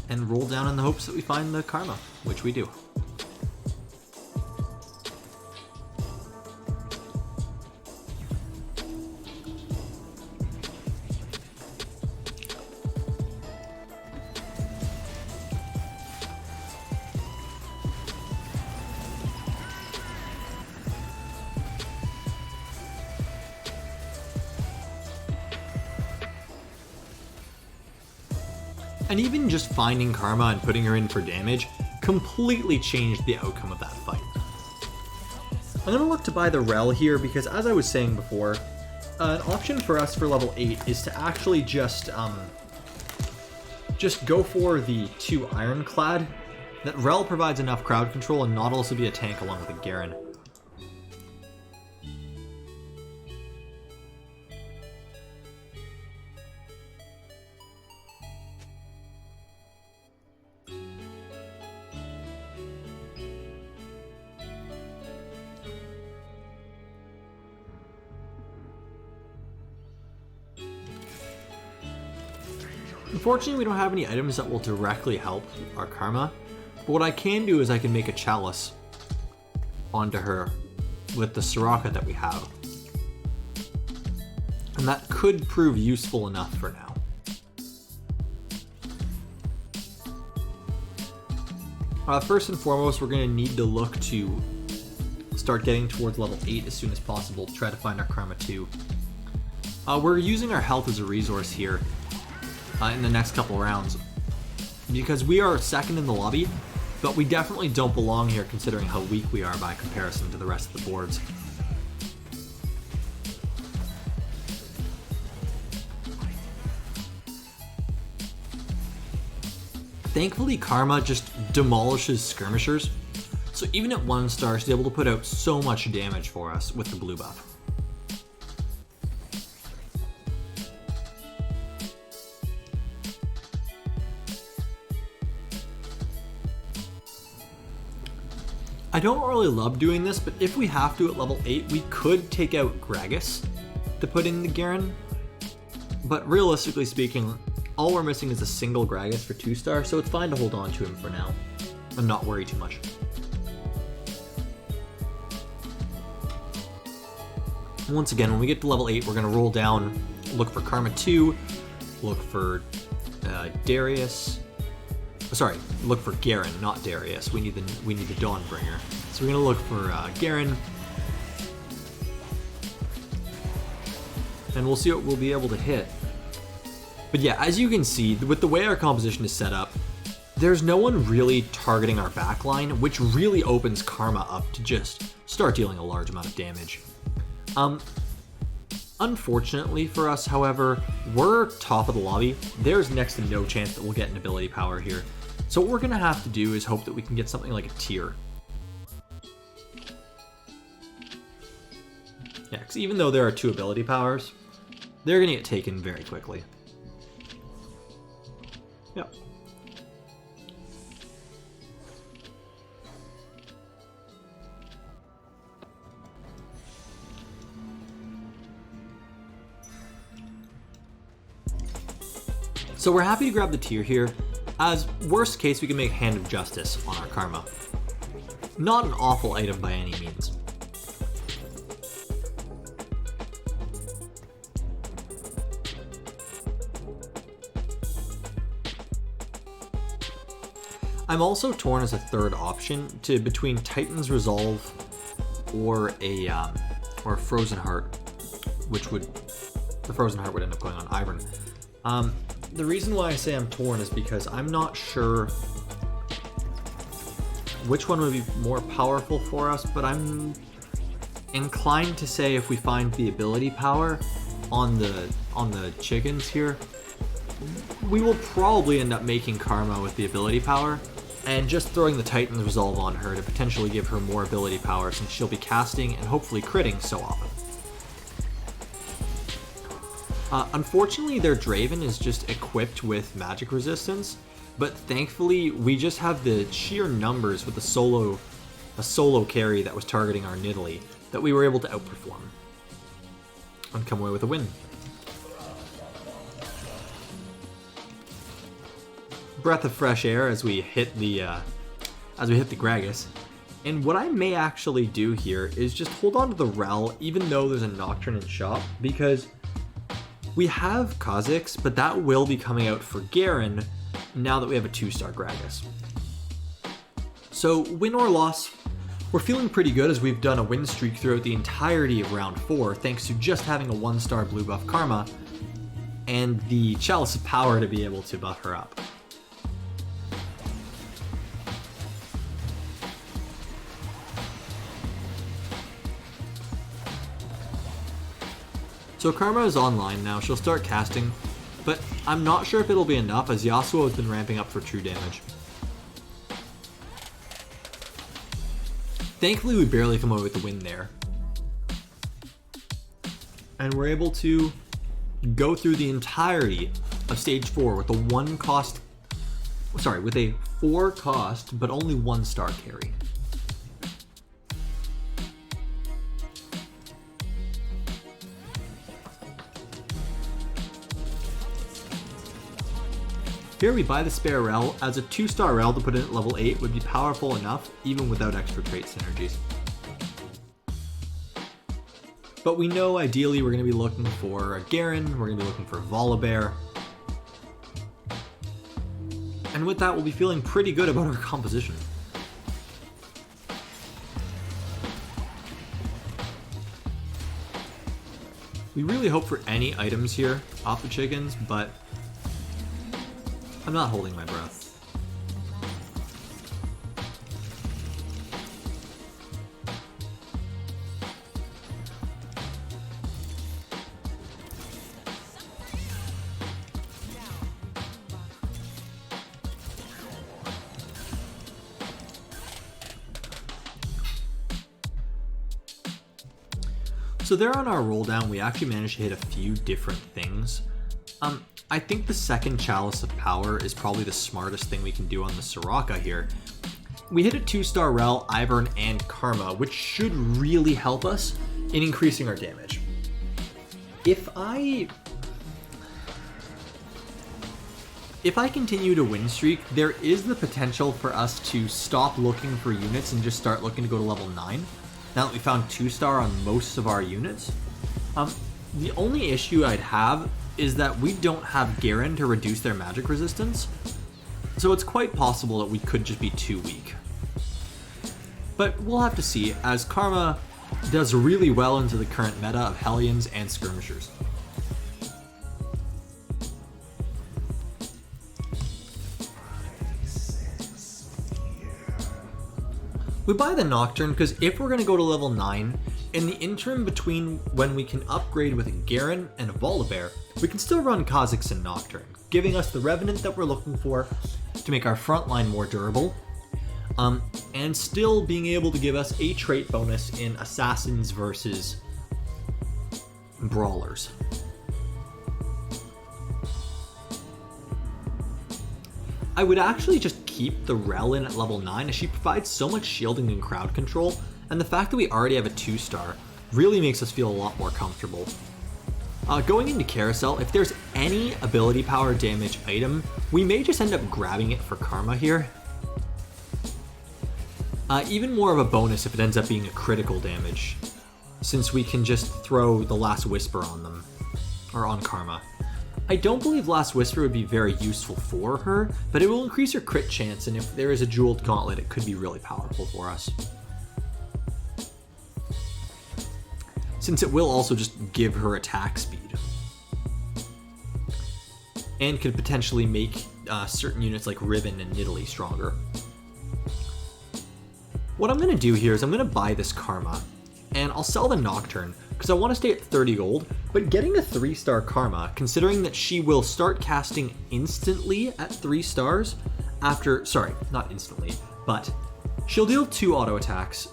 And roll down in the hopes that we find the karma, which we do. And even just finding Karma and putting her in for damage completely changed the outcome of that fight. I'm going to look to buy the Rel here because, as I was saying before, an option for us for level 8 is to actually just go for the 2 Ironclad. That Rel provides enough crowd control and Nautilus will be a tank along with a Garen. Unfortunately, we don't have any items that will directly help our Karma, but what I can do is I can make a Chalice onto her with the Soraka that we have. And that could prove useful enough for now. First and foremost, we're going to need to look to start getting towards level 8 as soon as possible to try to find our Karma 2. We're using our health as a resource here in the next couple rounds because we are second in the lobby, but we definitely don't belong here considering how weak we are by comparison to the rest of the boards. Thankfully, Karma just demolishes skirmishers, so even at 1 star, she's able to put out so much damage for us with the blue buff. I don't really love doing this, but if we have to at level 8, we could take out Gragas to put in the Garen. But realistically speaking, all we're missing is a single Gragas for 2 star, so it's fine to hold on to him for now and not worry too much. Once again, when we get to level 8, we're going to roll down, look for Karma 2, look for Darius. Sorry, look for Garen, not Darius. We need the Dawnbringer. So we're gonna look for Garen, and we'll see what we'll be able to hit. But yeah, as you can see, with the way our composition is set up, there's no one really targeting our backline, which really opens Karma up to just start dealing a large amount of damage. Unfortunately for us, however, we're top of the lobby. There's next to no chance that we'll get an ability power here. So what we're going to have to do is hope that we can get something like a tier. Yeah, because even though there are 2 ability powers, they're going to get taken very quickly. Yep. So we're happy to grab the tier here, as worst case we can make Hand of Justice on our Karma. Not an awful item by any means. I'm also torn as a third option between Titan's Resolve or a Frozen Heart, the Frozen Heart would end up going on Ivern. The reason why I say I'm torn is because I'm not sure which one would be more powerful for us, but I'm inclined to say if we find the ability power on the chickens here, we will probably end up making Karma with the ability power and just throwing the Titan's Resolve on her to potentially give her more ability power since she'll be casting and hopefully critting so often. Unfortunately, their Draven is just equipped with magic resistance, but thankfully we just have the sheer numbers with a solo carry that was targeting our Nidalee that we were able to outperform and come away with a win. Breath of fresh air as we hit the Gragas. And what I may actually do here is just hold on to the Rel even though there's a Nocturne in shop, because we have Kha'Zix, but that will be coming out for Garen now that we have a 2-star Gragas. So win or loss, we're feeling pretty good as we've done a win streak throughout the entirety of round 4 thanks to just having a 1-star blue buff Karma and the Chalice of Power to be able to buff her up. So Karma is online now, she'll start casting, but I'm not sure if it'll be enough as Yasuo has been ramping up for true damage. Thankfully we barely come away with the win there. And we're able to go through the entirety of stage 4 with a 4 cost but only 1-star carry. Here we buy the spare Rel, as a 2-star Rel to put in at level 8 would be powerful enough even without extra trait synergies. But we know ideally we're going to be looking for a Garen, we're going to be looking for Volibear. And with that we'll be feeling pretty good about our composition. We really hope for any items here off the chickens, but I'm not holding my breath. So there on our roll down, we actually managed to hit a few different things. I think the second Chalice of Power is probably the smartest thing we can do on the Soraka here. We hit a 2-star Rel, Ivern, and Karma, which should really help us in increasing our damage. If I continue to win streak, there is the potential for us to stop looking for units and just start looking to go to level 9. Now that we found 2-star on most of our units. The only issue I'd have is that we don't have Garen to reduce their magic resistance, so it's quite possible that we could just be too weak. But we'll have to see, as Karma does really well into the current meta of Hellions and Skirmishers. We buy the Nocturne because if we're going to go to level 9, in the interim between when we can upgrade with a Garen and a Volibear, we can still run Kha'Zix and Nocturne, giving us the Revenant that we're looking for to make our front line more durable, and still being able to give us a trait bonus in Assassins versus Brawlers. I would actually just keep the Rel in at level 9 as she provides so much shielding and crowd control, and the fact that we already have a 2-star really makes us feel a lot more comfortable. Going into Carousel, if there's any ability power damage item, we may just end up grabbing it for Karma here. Even more of a bonus if it ends up being a critical damage, since we can just throw the Last Whisper on them, or on Karma. I don't believe Last Whisper would be very useful for her, but it will increase her crit chance, and if there is a jeweled gauntlet, it could be really powerful for us. Since it will also just give her attack speed. And could potentially make certain units like Riven and Nidalee stronger. What I'm going to do here is I'm going to buy this Karma, and I'll sell the Nocturne, because I want to stay at 30 gold, but getting a 3-star Karma, considering that she will start casting instantly at 3 stars after, sorry, not instantly, but she'll deal 2 auto attacks,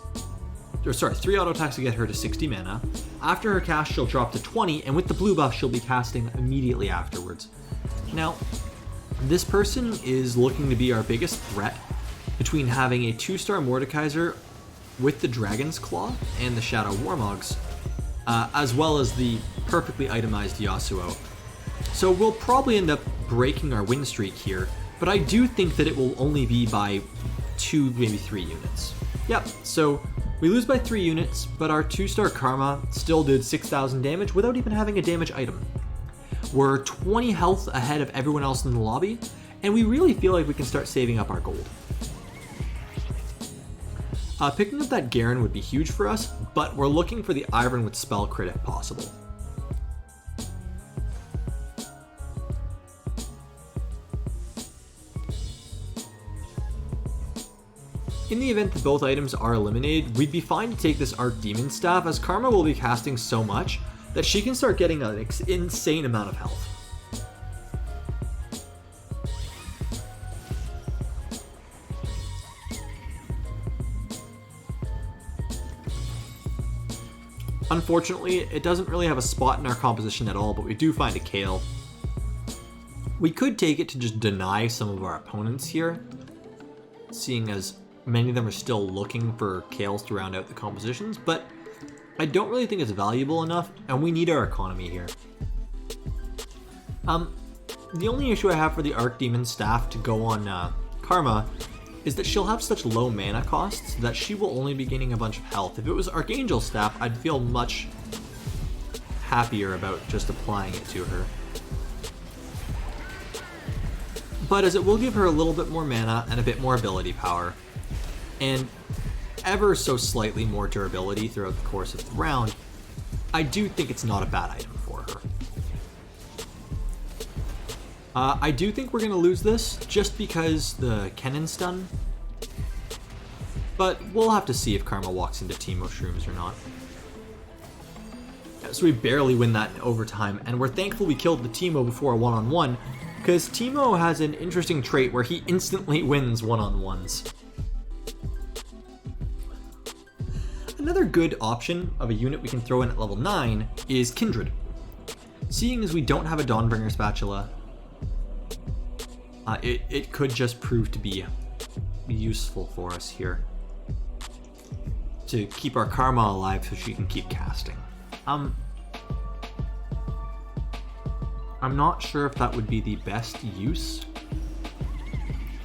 or sorry, 3 auto attacks to get her to 60 mana. After her cast, she'll drop to 20, and with the blue buff, she'll be casting immediately afterwards. Now, this person is looking to be our biggest threat between having a 2-star Mordekaiser with the Dragon's Claw and the Shadow Warmogs, as well as the perfectly itemized Yasuo. So we'll probably end up breaking our win streak here, but I do think that it will only be by 2, maybe 3 units. Yep, so we lose by 3 units, but our 2-star Karma still did 6,000 damage without even having a damage item. We're 20 health ahead of everyone else in the lobby, and we really feel like we can start saving up our gold. Picking up that Garen would be huge for us, but we're looking for the Ivern with spell crit if possible. In the event that both items are eliminated, we'd be fine to take this Archdemon Staff, as Karma will be casting so much that she can start getting an insane amount of health. Unfortunately, it doesn't really have a spot in our composition at all, but we do find a Kayle. We could take it to just deny some of our opponents here, seeing as many of them are still looking for Kayles to round out the compositions, but I don't really think it's valuable enough, and we need our economy here. The only issue I have for the Archdemon Staff to go on Karma is that she'll have such low mana costs that she will only be gaining a bunch of health. If it was Archangel Staff, I'd feel much happier about just applying it to her. But as it will give her a little bit more mana and a bit more ability power, and ever so slightly more durability throughout the course of the round, I do think it's not a bad item for her. I do think we're going to lose this just because the Kennen stun, but we'll have to see if Karma walks into Teemo Shrooms or not. So we barely win that in overtime, and we're thankful we killed the Teemo before a one-on-one, because Teemo has an interesting trait where he instantly wins one-on-ones. Another good option of a unit we can throw in at level 9 is Kindred. Seeing as we don't have a Dawnbringer Spatula, it could just prove to be useful for us here. To keep our Karma alive so she can keep casting. I'm not sure if that would be the best use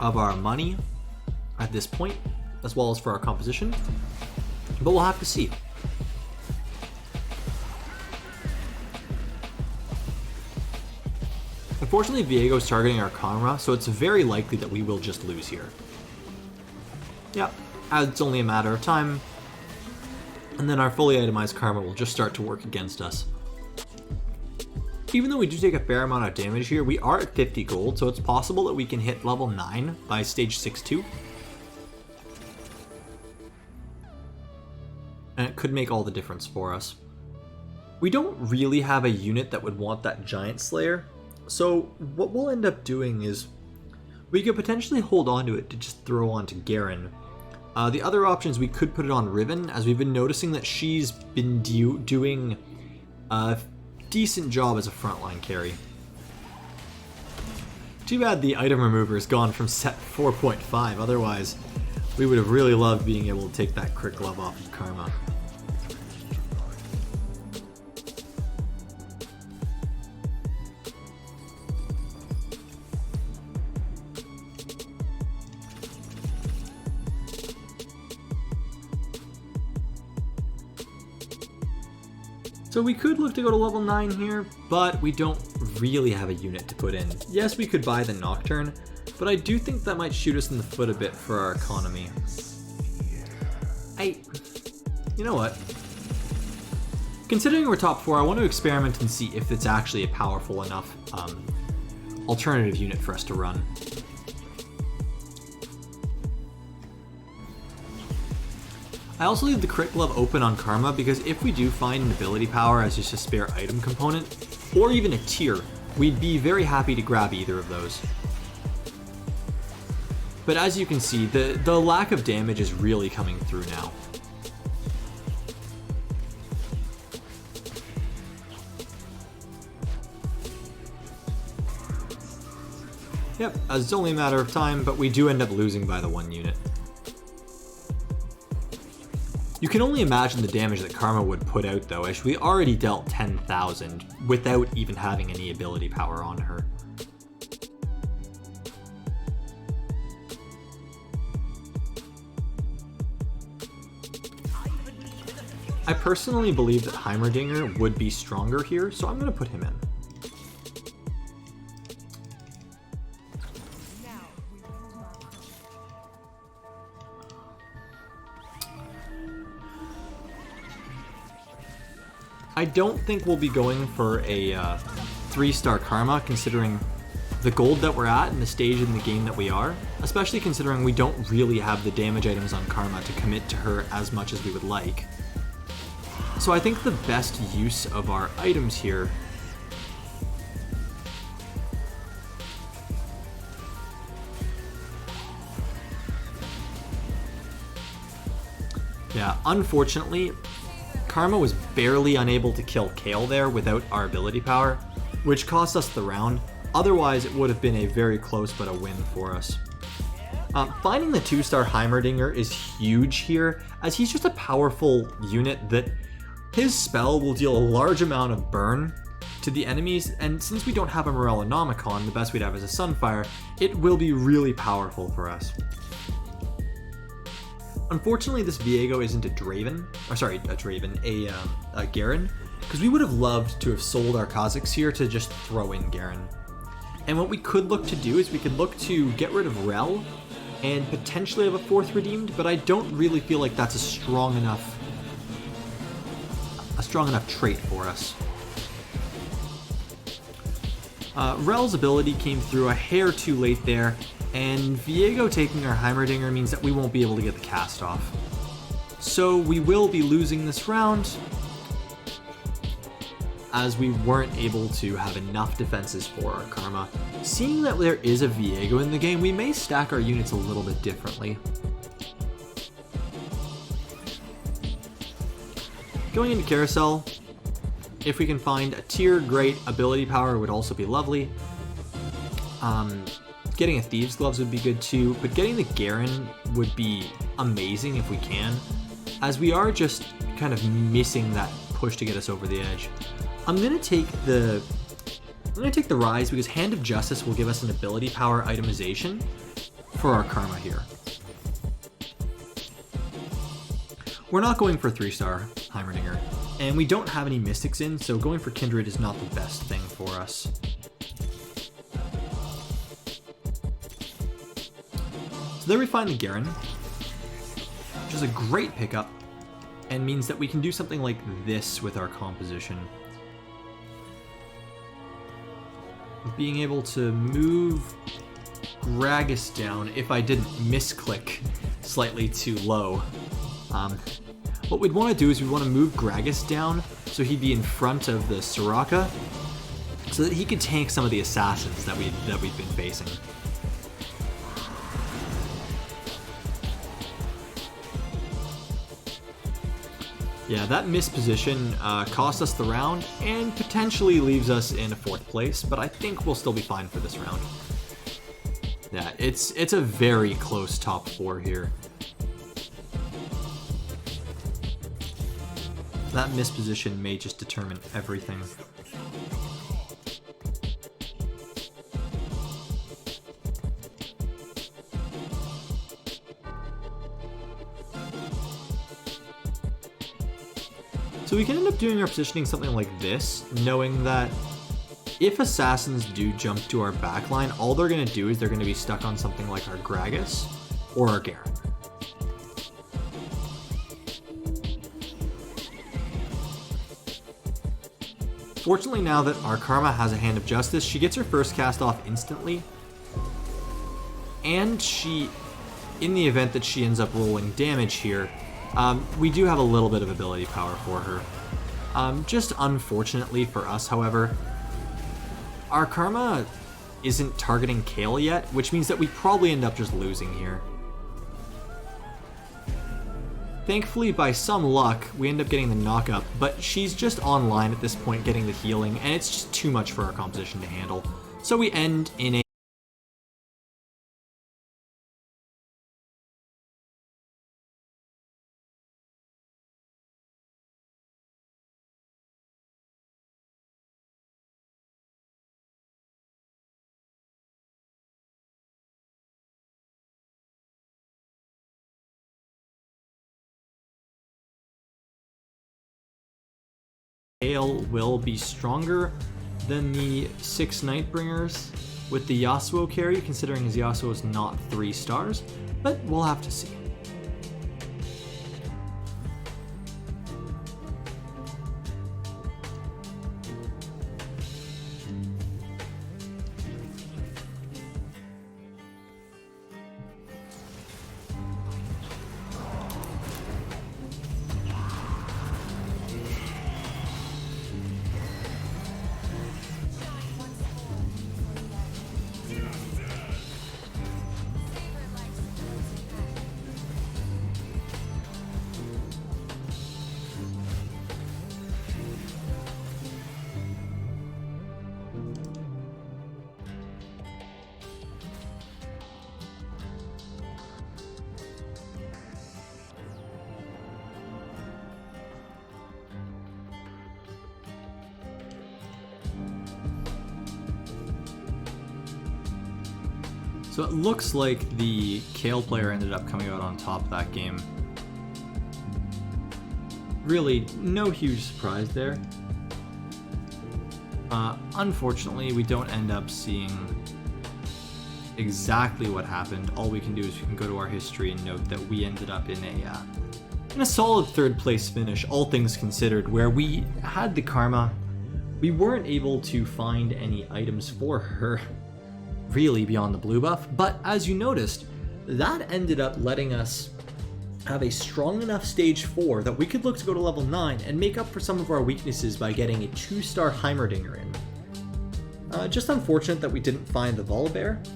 of our money at this point, as well as for our composition, but we'll have to see. Unfortunately, Viego's targeting our Karma, so it's very likely that we will just lose here. Yeah, it's only a matter of time, and then our fully itemized Karma will just start to work against us. Even though we do take a fair amount of damage here, we are at 50 gold, so it's possible that we can hit level 9 by stage 6-2. And it could make all the difference for us. We don't really have a unit that would want that Giant Slayer, so what we'll end up doing is we could potentially hold on to it to just throw onto Garen. The other options, we could put it on Riven, as we've been noticing that she's been doing a decent job as a frontline carry. Too bad the item remover is gone from set 4.5, otherwise we would have really loved being able to take that crit glove off of Karma. So we could look to go to level 9 here, but we don't really have a unit to put in. Yes, we could buy the Nocturne, but I do think that might shoot us in the foot a bit for our economy. You know what? Considering we're top 4, I want to experiment and see if it's actually a powerful enough alternative unit for us to run. I also leave the crit glove open on Karma because if we do find an ability power as just a spare item component, or even a tier, we'd be very happy to grab either of those. But as you can see, the lack of damage is really coming through now. Yep, it's only a matter of time, but we do end up losing by the 1 unit. You can only imagine the damage that Karma would put out though, as we already dealt 10,000 without even having any ability power on her. I personally believe that Heimerdinger would be stronger here, so I'm going to put him in. I don't think we'll be going for a 3-star Karma, considering the gold that we're at and the stage in the game that we are, especially considering we don't really have the damage items on Karma to commit to her as much as we would like. So I think the best use of our items here unfortunately, Karma was barely unable to kill Kayle there without our ability power, which cost us the round. Otherwise, it would have been a very close but a win for us. Finding the 2-star Heimerdinger is huge here, as he's just a powerful unit that his spell will deal a large amount of burn to the enemies, and since we don't have a Morellonomicon, the best we'd have is a Sunfire, it will be really powerful for us. Unfortunately, this Viego isn't a Draven, a Garen, because we would have loved to have sold our Kha'Zix here to just throw in Garen. And what we could look to do is we could look to get rid of Rel and potentially have a 4th redeemed, but I don't really feel like that's a strong enough trait for us. Rel's ability came through a hair too late there, and Viego taking our Heimerdinger means that we won't be able to get the cast off. So we will be losing this round, as we weren't able to have enough defenses for our Karma. Seeing that there is a Viego in the game, we may stack our units a little bit differently. Going into Carousel, if we can find a tier, great. Ability power would also be lovely. Getting a Thieves' Gloves would be good too, but getting the Garen would be amazing if we can, as we are just kind of missing that push to get us over the edge. I'm gonna take the Rise because Hand of Justice will give us an ability power itemization for our Karma here. We're not going for 3-star Heimerdinger, and we don't have any Mystics in, so going for Kindred is not the best thing for us. So there we find the Garen, which is a great pickup, and means that we can do something like this with our composition. Being able to move Gragas down if I didn't misclick slightly too low. What we'd want to do is we want to move Gragas down so he'd be in front of the Soraka, so that he could tank some of the assassins that we've been facing. Yeah, that misposition cost us the round and potentially leaves us in 4th place, but I think we'll still be fine for this round. Yeah, it's a very close top 4 here. That misposition may just determine everything. So we can end up doing our positioning something like this, knowing that if assassins do jump to our backline, all they're going to do is they're going to be stuck on something like our Gragas or our Garen. Fortunately, now that our Karma has a Hand of Justice, she gets her first cast off instantly, and in the event that she ends up rolling damage here, we do have a little bit of ability power for her. Just unfortunately for us, however, our Karma isn't targeting Kayle yet, which means that we probably end up just losing here. Thankfully, by some luck, we end up getting the knock-up, but she's just online at this point getting the healing, and it's just too much for our composition to handle. So we end in a Kayle will be stronger than the 6 Nightbringers with the Yasuo carry, considering his Yasuo is not 3 stars, but we'll have to see. So it looks like the Kayle player ended up coming out on top of that game. Really, no huge surprise there. Unfortunately, we don't end up seeing exactly what happened. All we can do is we can go to our history and note that we ended up in a solid 3rd place finish, all things considered, where we had the Karma. We weren't able to find any items for her really beyond the blue buff, but as you noticed, that ended up letting us have a strong enough stage 4 that we could look to go to level 9 and make up for some of our weaknesses by getting a 2-star Heimerdinger in. Just unfortunate that we didn't find the Volibear.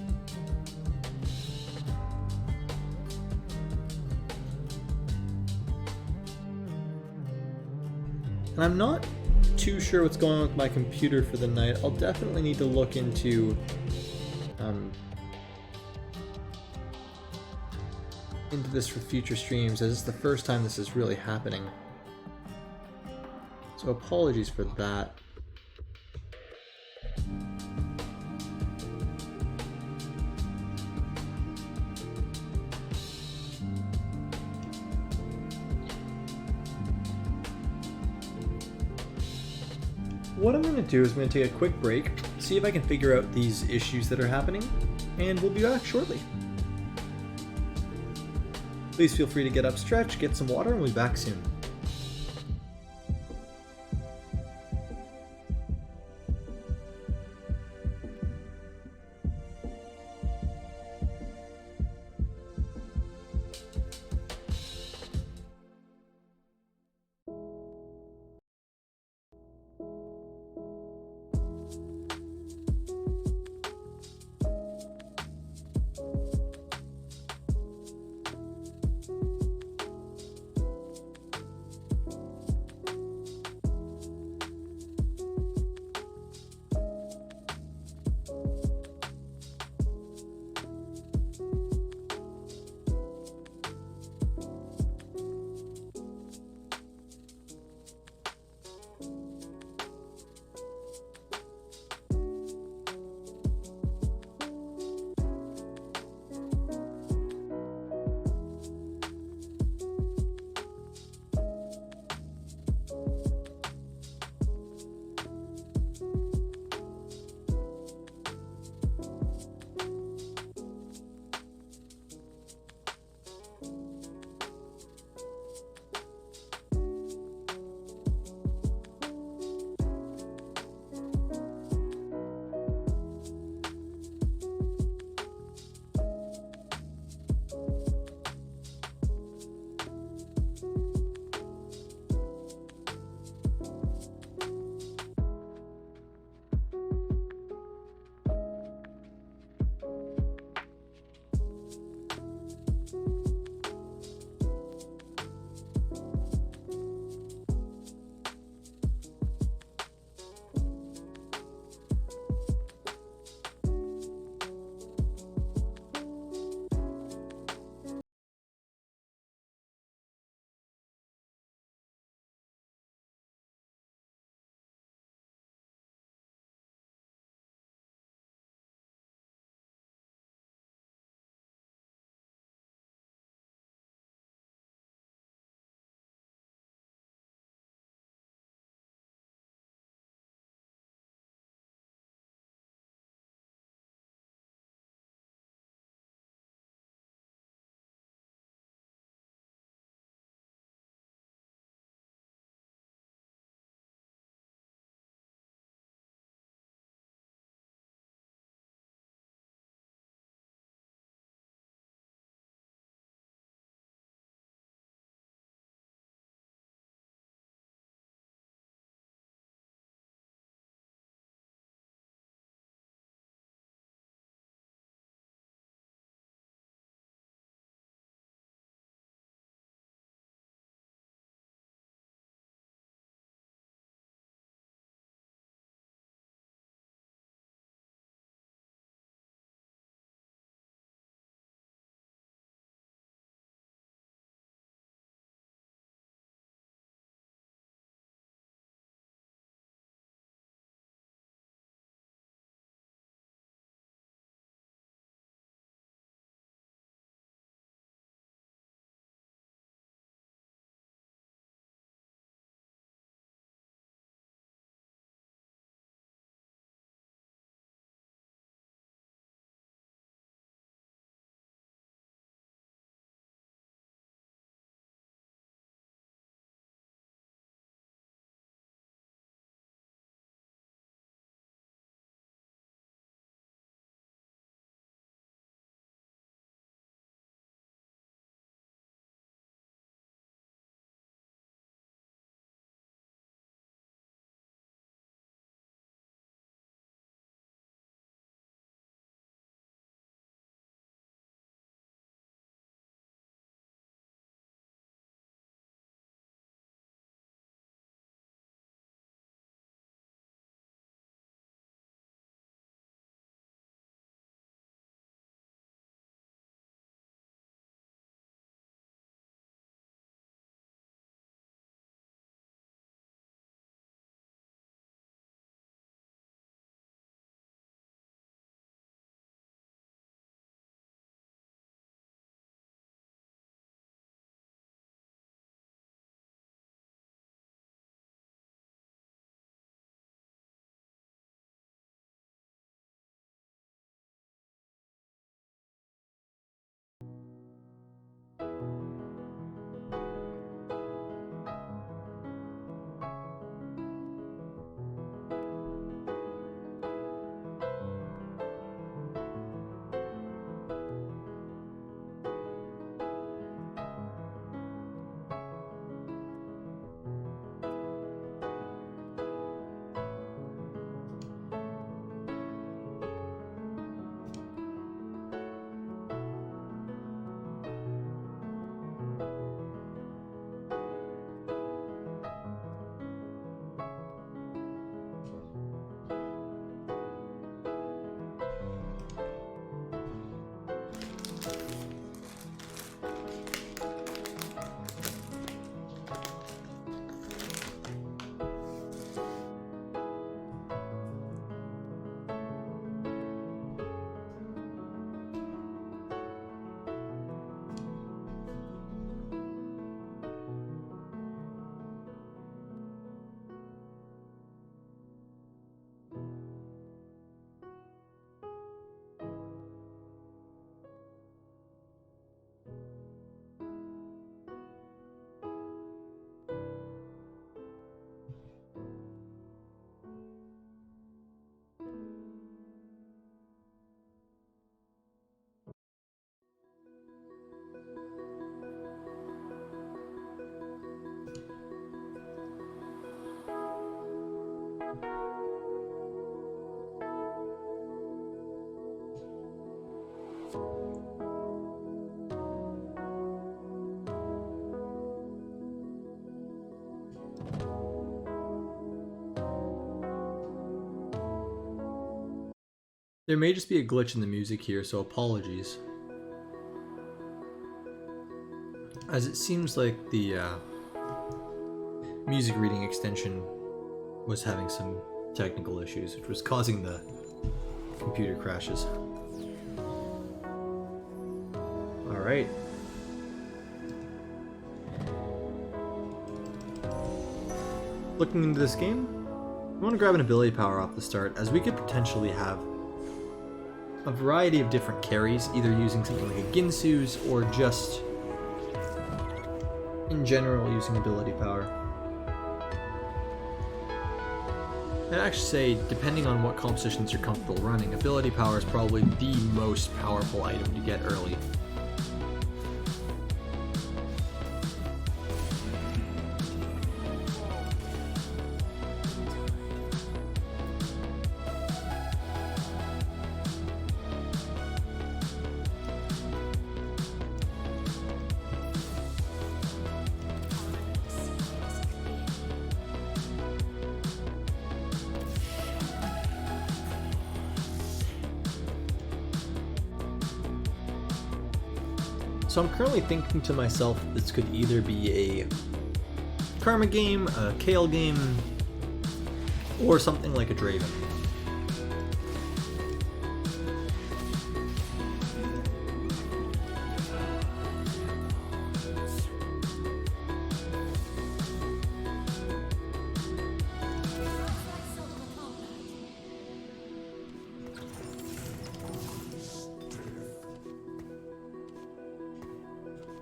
And I'm not too sure what's going on with my computer for the night. I'll definitely need to look into this for future streams, as it's the first time this is really happening. So apologies for that. What I'm going to do is I'm going to take a quick break, see if I can figure out these issues that are happening, and we'll be back shortly. Please feel free to get up, stretch, get some water, and we'll be back soon. There may just be a glitch in the music here, so apologies. As it seems like the music reading extension was having some technical issues, which was causing the computer crashes. Alright. Looking into this game, we want to grab an ability power off the start, as we could potentially have a variety of different carries, either using something like a Ginsu's or just in general using ability power. I'd actually say, depending on what compositions you're comfortable running, ability power is probably the most powerful item to get early. So I'm currently thinking to myself, this could either be a Karma game, a Kayle game, or something like a Draven.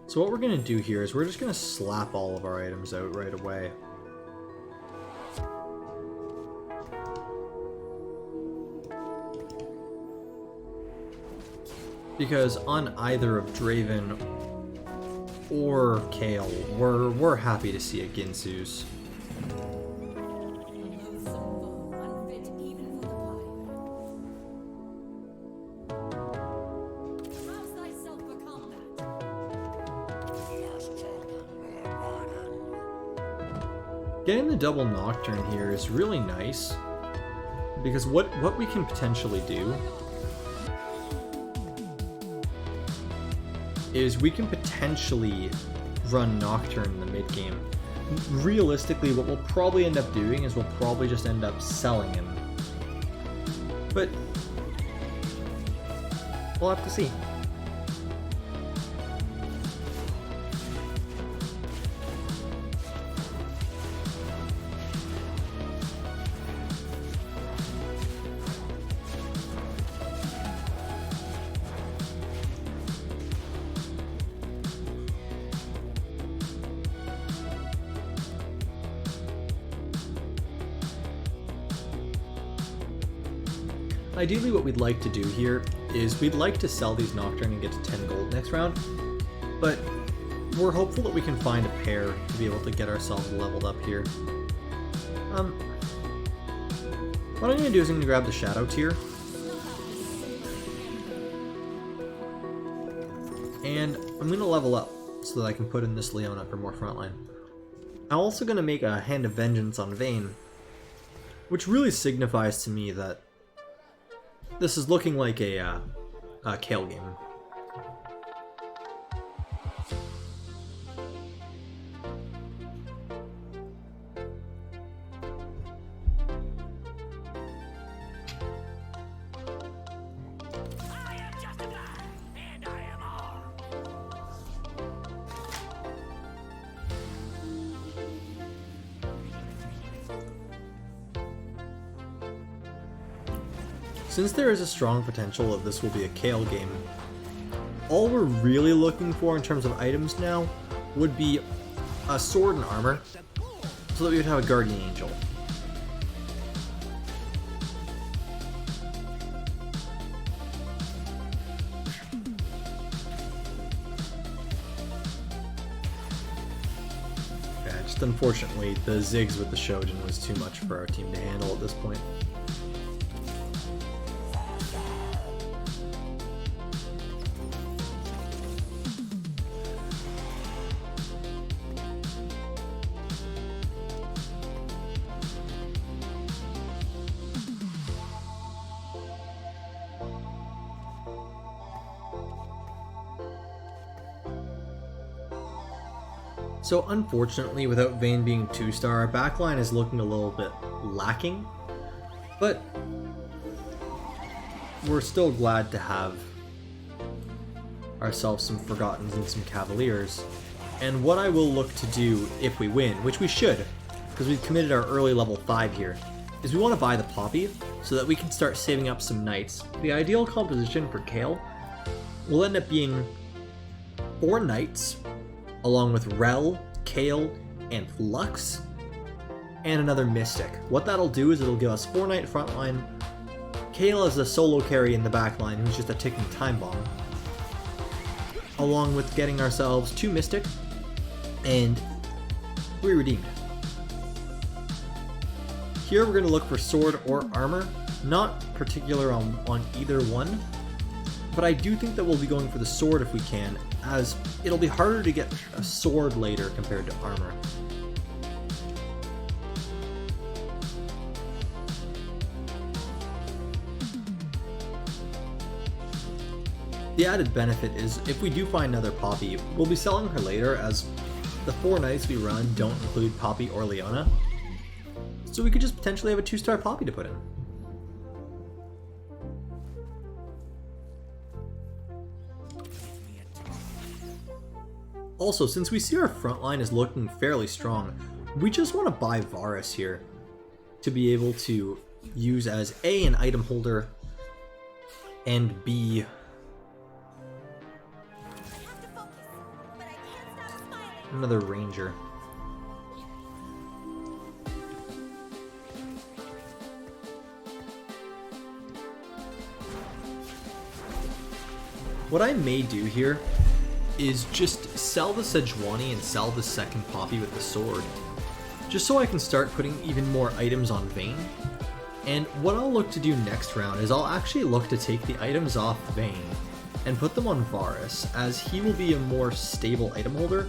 So what we're going to do here is we're just going to slap all of our items out right away. Because on either of Draven or Kayle, we're happy to see a Ginsu's. Getting the double Nocturne here is really nice, because what we can potentially do is we can potentially run Nocturne in the mid game. Realistically, what we'll probably end up doing is we'll probably just end up selling him, but we'll have to see. Ideally, what we'd like to do here is we'd like to sell these Nocturne and get to 10 gold next round, but we're hopeful that we can find a pair to be able to get ourselves leveled up here. What I'm going to do is I'm going to grab the Shadow tier, and I'm going to level up so that I can put in this Leona for more frontline. I'm also going to make a Hand of Vengeance on Vayne, which really signifies to me that this is looking like a Kayle game. Since there is a strong potential that this will be a Kayle game, all we're really looking for in terms of items now would be a sword and armor, so that we would have a Guardian Angel. Yeah, just unfortunately, the Ziggs with the Shojin was too much for our team to handle at this point. So unfortunately, without Vayne being 2-star, our backline is looking a little bit lacking, but we're still glad to have ourselves some Forgottens and some Cavaliers. And what I will look to do if we win, which we should, because we've committed our early level 5 here, is we want to buy the Poppy so that we can start saving up some Knights. The ideal composition for Kayle will end up being 4 Knights, along with Rel, Kayle, and Lux, and another Mystic. What that'll do is it'll give us 4 Knight frontline, Kayle as a solo carry in the backline who's just a ticking time bomb, along with getting ourselves 2 Mystic and 3 Redeemed. Here we're going to look for sword or armor, not particular on either one, but I do think that we'll be going for the sword if we can, as it'll be harder to get a sword later compared to armor. The added benefit is if we do find another Poppy, we'll be selling her later, as the 4 Knights we run don't include Poppy or Leona, so we could just potentially have a 2-star Poppy to put in. Also, since we see our front line is looking fairly strong, we just want to buy Varus here to be able to use as A, an item holder, and B, another ranger. What I may do here is just sell the Sejuani and sell the second Poppy with the sword, just so I can start putting even more items on Vayne. And what I'll look to do next round is I'll actually look to take the items off Vayne and put them on Varus, as he will be a more stable item holder.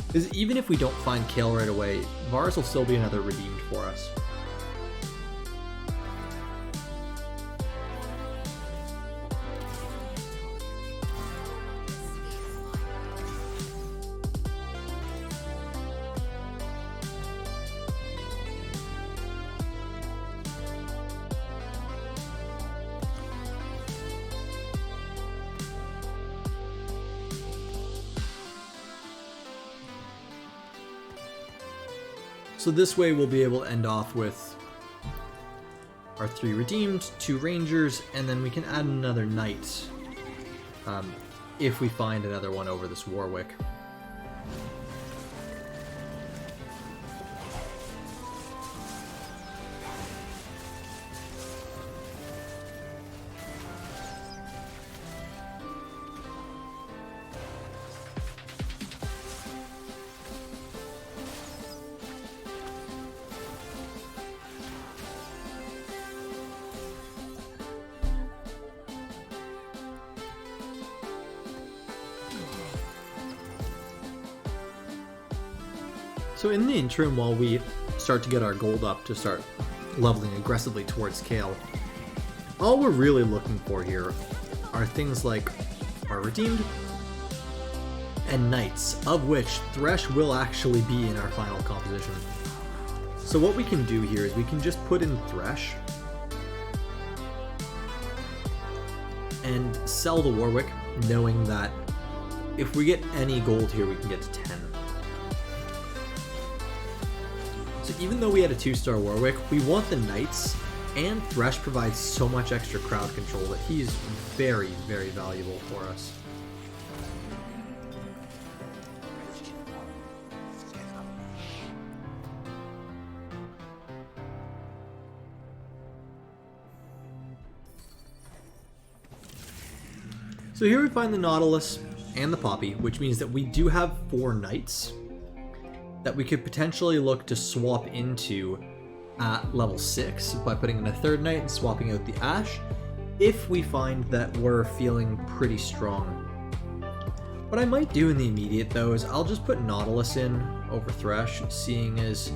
Because even if we don't find Kayle right away, Varus will still be another redeemed for us. So this way we'll be able to end off with our 3 redeemed, 2 rangers, and then we can add another knight if we find another one over this Warwick. So in the interim, while we start to get our gold up to start leveling aggressively towards Kayle, all we're really looking for here are things like our redeemed and knights, of which Thresh will actually be in our final composition. So what we can do here is we can just put in Thresh and sell the Warwick, knowing that if we get any gold here, we can get to 10. So even though we had a 2-star Warwick, we want the Knights, and Thresh provides so much extra crowd control that he's very, very valuable for us. So here we find the Nautilus and the Poppy, which means that we do have 4 Knights that we could potentially look to swap into at level 6 by putting in a 3rd Knight and swapping out the Ashe, if we find that we're feeling pretty strong. What I might do in the immediate though is I'll just put Nautilus in over Thresh, seeing as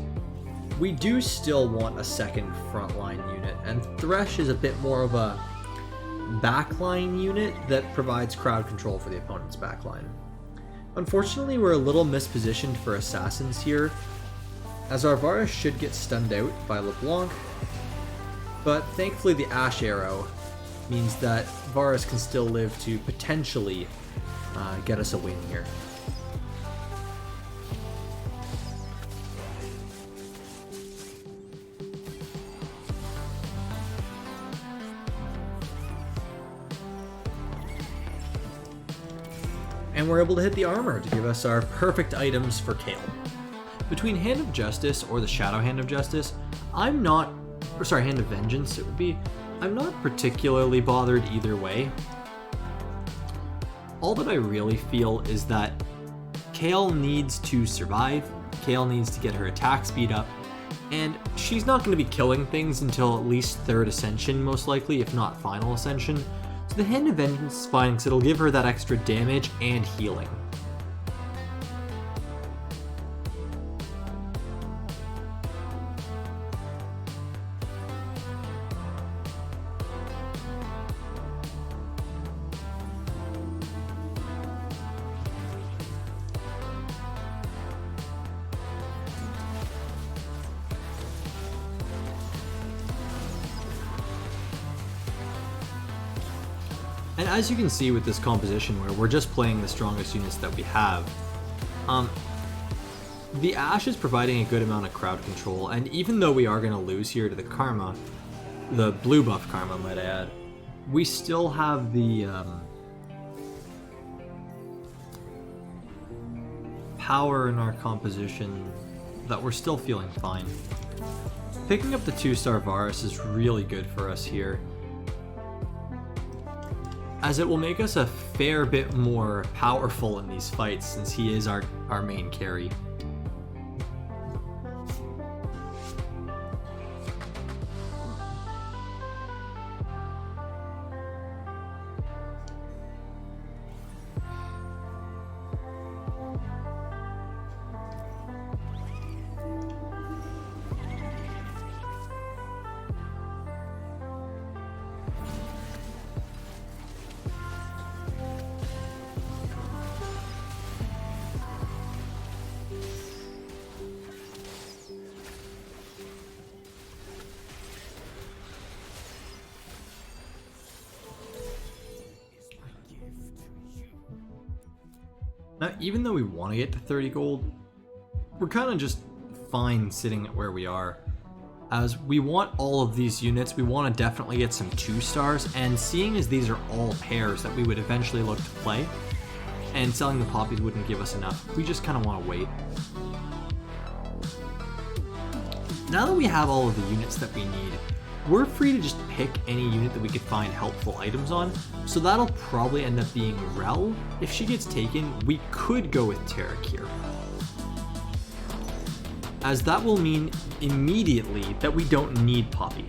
we do still want a second frontline unit, and Thresh is a bit more of a backline unit that provides crowd control for the opponent's backline. Unfortunately, we're a little mispositioned for assassins here, as our Varus should get stunned out by LeBlanc, but thankfully the Ash Arrow means that Varus can still live to potentially get us a win here. And we're able to hit the armor to give us our perfect items for Kayle. Between Hand of Justice or the Shadow Hand of Justice, Hand of Vengeance it would be, I'm not particularly bothered either way. All that I really feel is that Kayle needs to survive, Kayle needs to get her attack speed up, and she's not going to be killing things until at least 3rd Ascension most likely, if not Final Ascension. So the Hand of Vengeance is fine because it'll give her that extra damage and healing. And as you can see with this composition where we're just playing the strongest units that we have, the Ashe is providing a good amount of crowd control, and even though we are going to lose here to the Karma, the blue buff Karma might I add, we still have the power in our composition that we're still feeling fine. Picking up the 2-star Varus is really good for us here, as it will make us a fair bit more powerful in these fights since he is our main carry. Now, even though we want to get to 30 gold, we're kind of just fine sitting at where we are. As we want all of these units, we want to definitely get some 2-stars, and seeing as these are all pairs that we would eventually look to play, and selling the poppies wouldn't give us enough, we just kind of want to wait. Now that we have all of the units that we need, we're free to just pick any unit that we could find helpful items on, so that'll probably end up being Rel. If she gets taken, we could go with Taric here, as that will mean immediately that we don't need Poppy.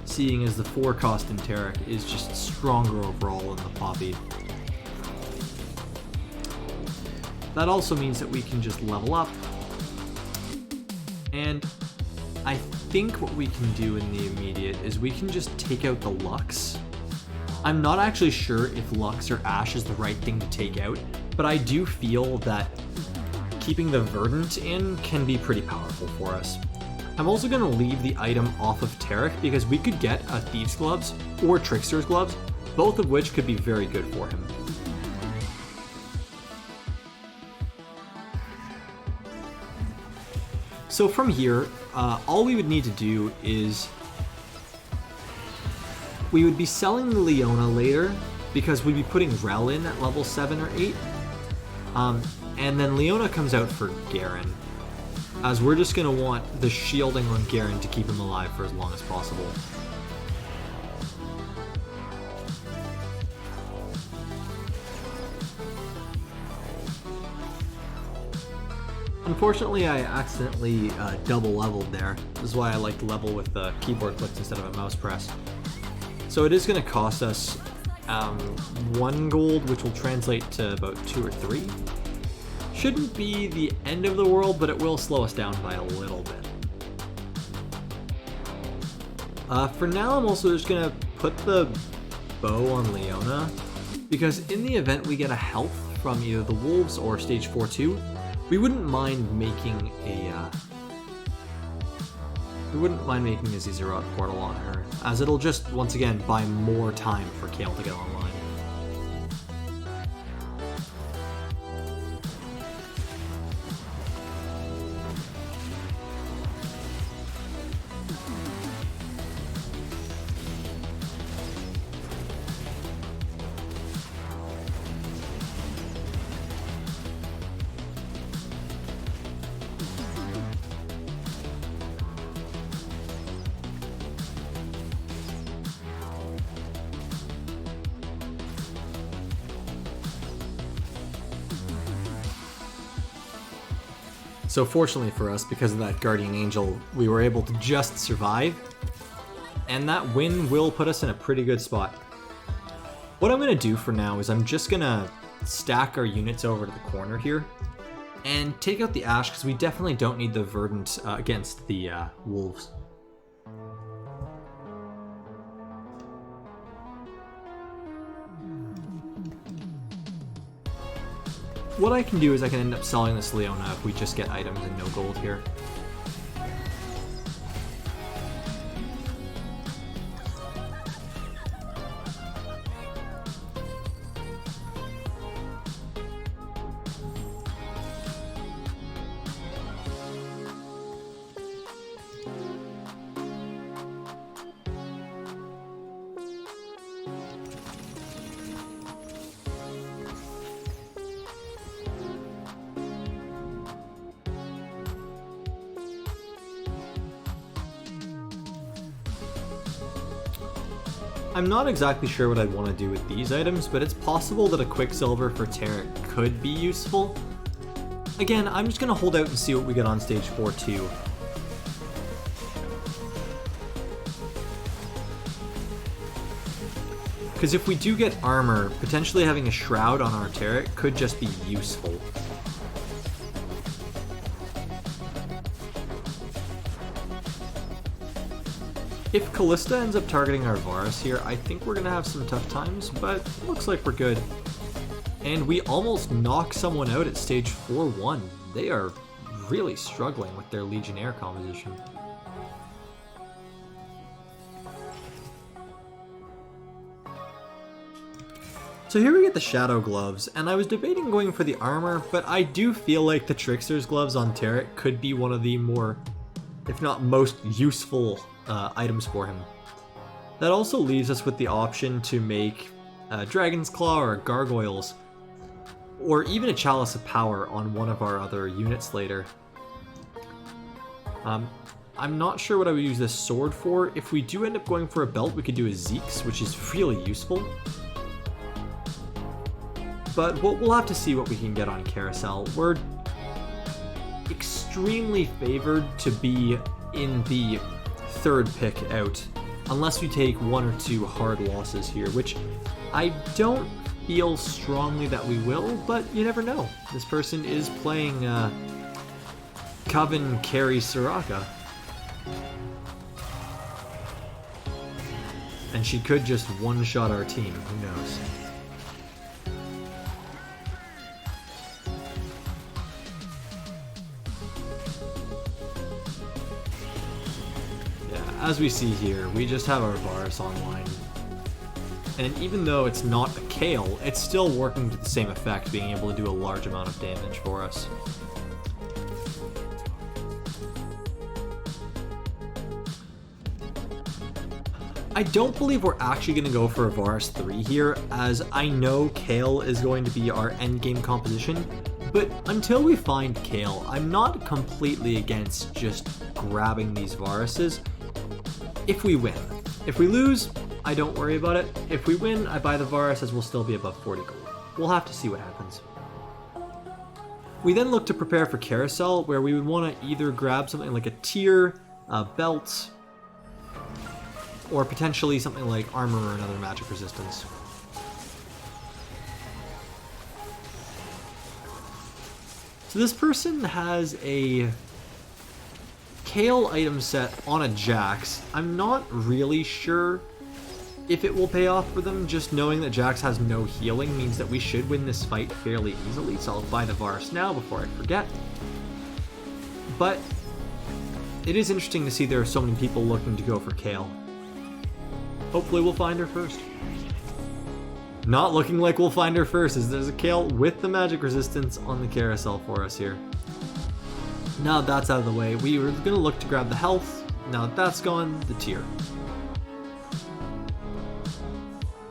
Seeing as the 4 cost in Taric is just stronger overall than the Poppy. That also means that we can just level up, and I think what we can do in the immediate is we can just take out the Lux. I'm not actually sure if Lux or Ashe is the right thing to take out, but I do feel that keeping the Verdant in can be pretty powerful for us. I'm also going to leave the item off of Taric because we could get a Thieves' Gloves or Trickster's Gloves, both of which could be very good for him. So from here, all we would need to do is we would be selling the Leona later because we'd be putting Rel in at level 7 or 8. And then Leona comes out for Garen, as we're just going to want the shielding on Garen to keep him alive for as long as possible. Unfortunately, I accidentally double leveled there. This is why I like to level with the keyboard clicks instead of a mouse press. So it is going to cost us 1 gold, which will translate to about 2 or 3. Shouldn't be the end of the world, but it will slow us down by a little bit. For now, I'm also just gonna put the bow on Leona, because in the event we get a health from either the wolves or stage 4-2, we wouldn't mind making a Zerath portal on her, as it'll just once again buy more time for Kayle to get online. So fortunately for us, because of that Guardian Angel, we were able to just survive, and that win will put us in a pretty good spot. What I'm going to do for now is I'm just going to stack our units over to the corner here, and take out the Ashe, because we definitely don't need the Verdant against the Wolves. What I can do is I can end up selling this Leona if we just get items and no gold here. I'm not exactly sure what I'd want to do with these items, but it's possible that a Quicksilver for Taric could be useful. Again, I'm just going to hold out and see what we get on stage 4-2. Because if we do get armor, potentially having a Shroud on our Taric could just be useful. If Callista ends up targeting our Varus here, I think we're going to have some tough times, but looks like we're good. And we almost knock someone out at stage 4-1. They are really struggling with their Legionnaire composition. So here we get the Shadow Gloves, and I was debating going for the armor, but I do feel like the Trickster's Gloves on Taric could be one of the more, if not most, useful items for him. That also leaves us with the option to make Dragon's Claw or Gargoyles, or even a Chalice of Power on one of our other units later. I'm not sure what I would use this sword for. If we do end up going for a belt, we could do a Zeke's, which is really useful. But we'll have to see what we can get on Carousel. We're extremely favored to be in the third pick out, unless we take one or two hard losses here, which I don't feel strongly that we will, but you never know. This person is playing Coven carry Soraka. And she could just one-shot our team, who knows. As we see here, we just have our Varus online. And even though it's not a Kayle, it's still working to the same effect, being able to do a large amount of damage for us. I don't believe we're actually going to go for a Varus 3 here, as I know Kayle is going to be our endgame composition, but until we find Kayle, I'm not completely against just grabbing these Varuses. If we win. If we lose, I don't worry about it. If we win, I buy the Varus, as we'll still be above 40 gold. We'll have to see what happens. We then look to prepare for Carousel, where we would want to either grab something like a tier, a belt, or potentially something like armor or another magic resistance. So this person has a Kayle item set on a Jax, I'm not really sure if it will pay off for them. Just knowing that Jax has no healing means that we should win this fight fairly easily, so I'll buy the Varus now before I forget. But it is interesting to see there are so many people looking to go for Kayle. Hopefully we'll find her first. Not looking like we'll find her first, as there's a Kayle with the magic resistance on the carousel for us here. Now that that's out of the way, we were going to look to grab the health. Now that that's gone, the tier.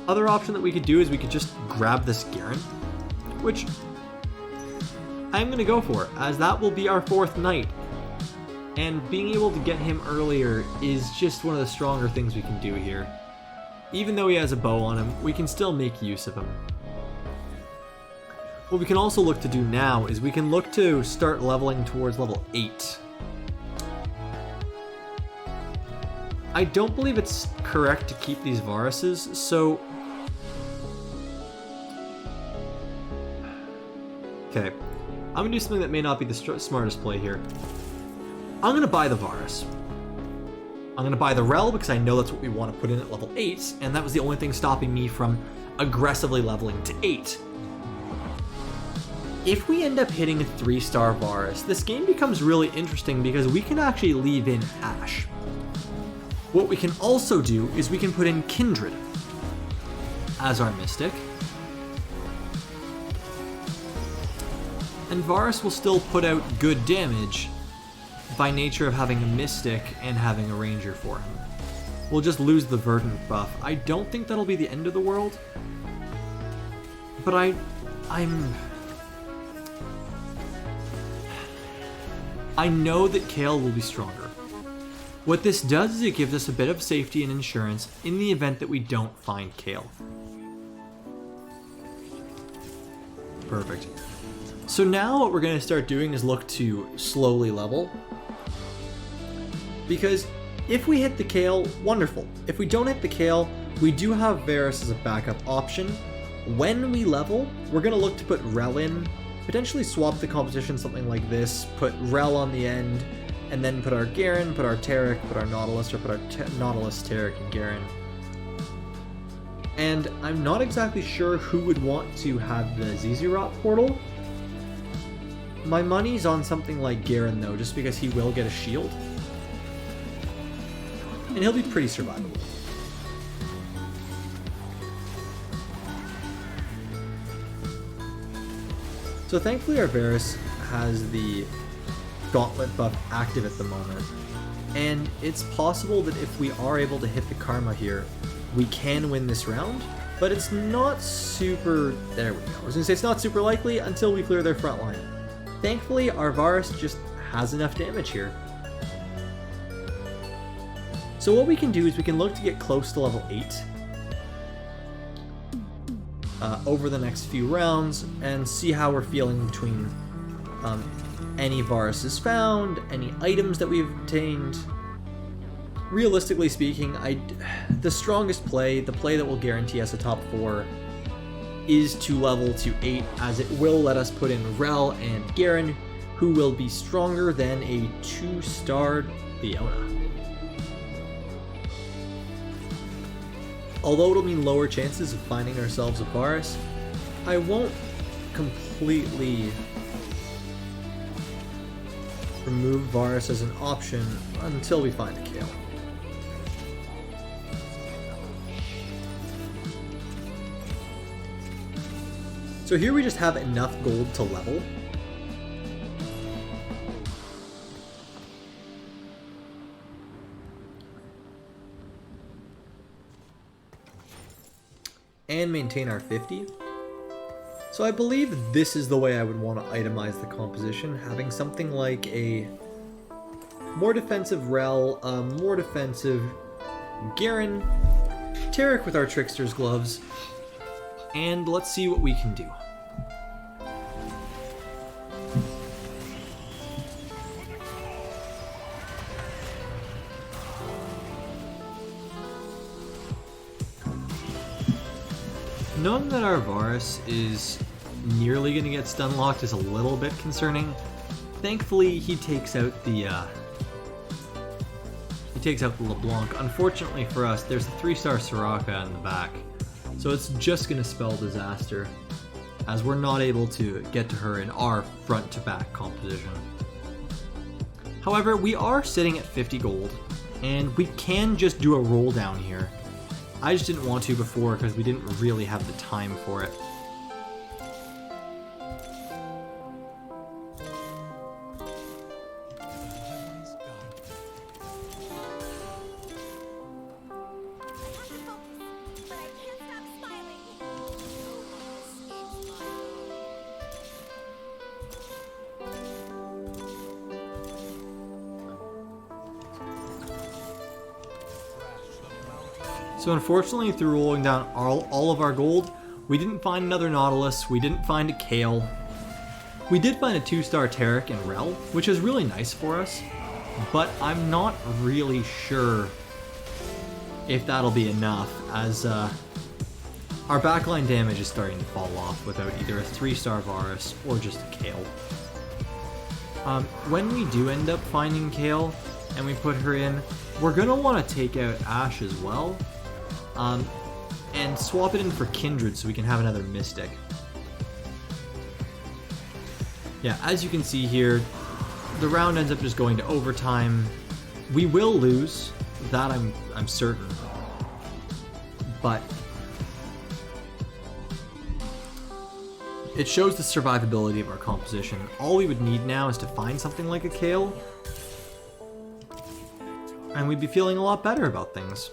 Other option that we could do is we could just grab this Garen, which I'm going to go for, as that will be our 4th knight. And being able to get him earlier is just one of the stronger things we can do here. Even though he has a bow on him, we can still make use of him. What we can also look to do now is we can look to start leveling towards level 8. I don't believe it's correct to keep these Varuses, so... Okay, I'm going to do something that may not be the smartest play here. I'm going to buy the Varus. I'm going to buy the Rel because I know that's what we want to put in at level 8, and that was the only thing stopping me from aggressively leveling to 8. If we end up hitting a 3-star Varus, this game becomes really interesting because we can actually leave in Ashe. What we can also do is we can put in Kindred as our Mystic. And Varus will still put out good damage by nature of having a Mystic and having a Ranger for him. We'll just lose the Verdant buff. I don't think that'll be the end of the world, but I know that Kayle will be stronger. What this does is it gives us a bit of safety and insurance in the event that we don't find Kayle. Perfect. So now what we're going to start doing is look to slowly level. Because if we hit the Kayle, wonderful. If we don't hit the Kayle, we do have Varus as a backup option. When we level, we're going to look to put Rel in, potentially swap the composition something like this, put Rel on the end, and then put our Garen, put our Taric, put our Nautilus, or put our Nautilus, Taric, and Garen. And I'm not exactly sure who would want to have the Zizirot portal. My money's on something like Garen though, just because he will get a shield. And he'll be pretty survivable. So thankfully our Varus has the Gauntlet buff active at the moment. And it's possible that if we are able to hit the Karma here, we can win this round. But it's not super... There we go. I was going to say it's not super likely until we clear their front line. Thankfully, our Varus just has enough damage here. So what we can do is we can look to get close to level 8 over the next few rounds and see how we're feeling between any Varuses found, any items that we've obtained. Realistically speaking, the strongest play, the play that will guarantee us a top 4, is to level to 8, as it will let us put in Rel and Garen, who will be stronger than a 2-star Leona. Although it'll mean lower chances of finding ourselves a Varus, I won't completely remove Varus as an option until we find a Kayle. So here we just have enough gold to level. And maintain our 50. So I believe this is the way I would want to itemize the composition, having something like a more defensive Rel, more defensive Garen, Taric with our Trickster's Gloves, and let's see what we can do. Knowing that our Varus is nearly going to get stun locked is a little bit concerning. Thankfully, he takes out the He takes out the LeBlanc. Unfortunately for us, there's a 3-star Soraka in the back, so it's just going to spell disaster, as we're not able to get to her in our front-to-back composition. However, we are sitting at 50 gold, and we can just do a roll down here. I just didn't want to before because we didn't really have the time for it. So unfortunately, through rolling down all of our gold, we didn't find another Nautilus, we didn't find a Kayle. We did find a 2-star Taric and Rel, which is really nice for us, but I'm not really sure if that'll be enough, as our backline damage is starting to fall off without either a 3-star Varus or just a Kayle. When we do end up finding Kayle and we put her in, we're going to want to take out Ashe as well. And swap it in for Kindred so we can have another Mystic. Yeah, as you can see here, the round ends up just going to overtime. We will lose, that I'm certain. But it shows the survivability of our composition. All we would need now is to find something like a Kayle, and we'd be feeling a lot better about things.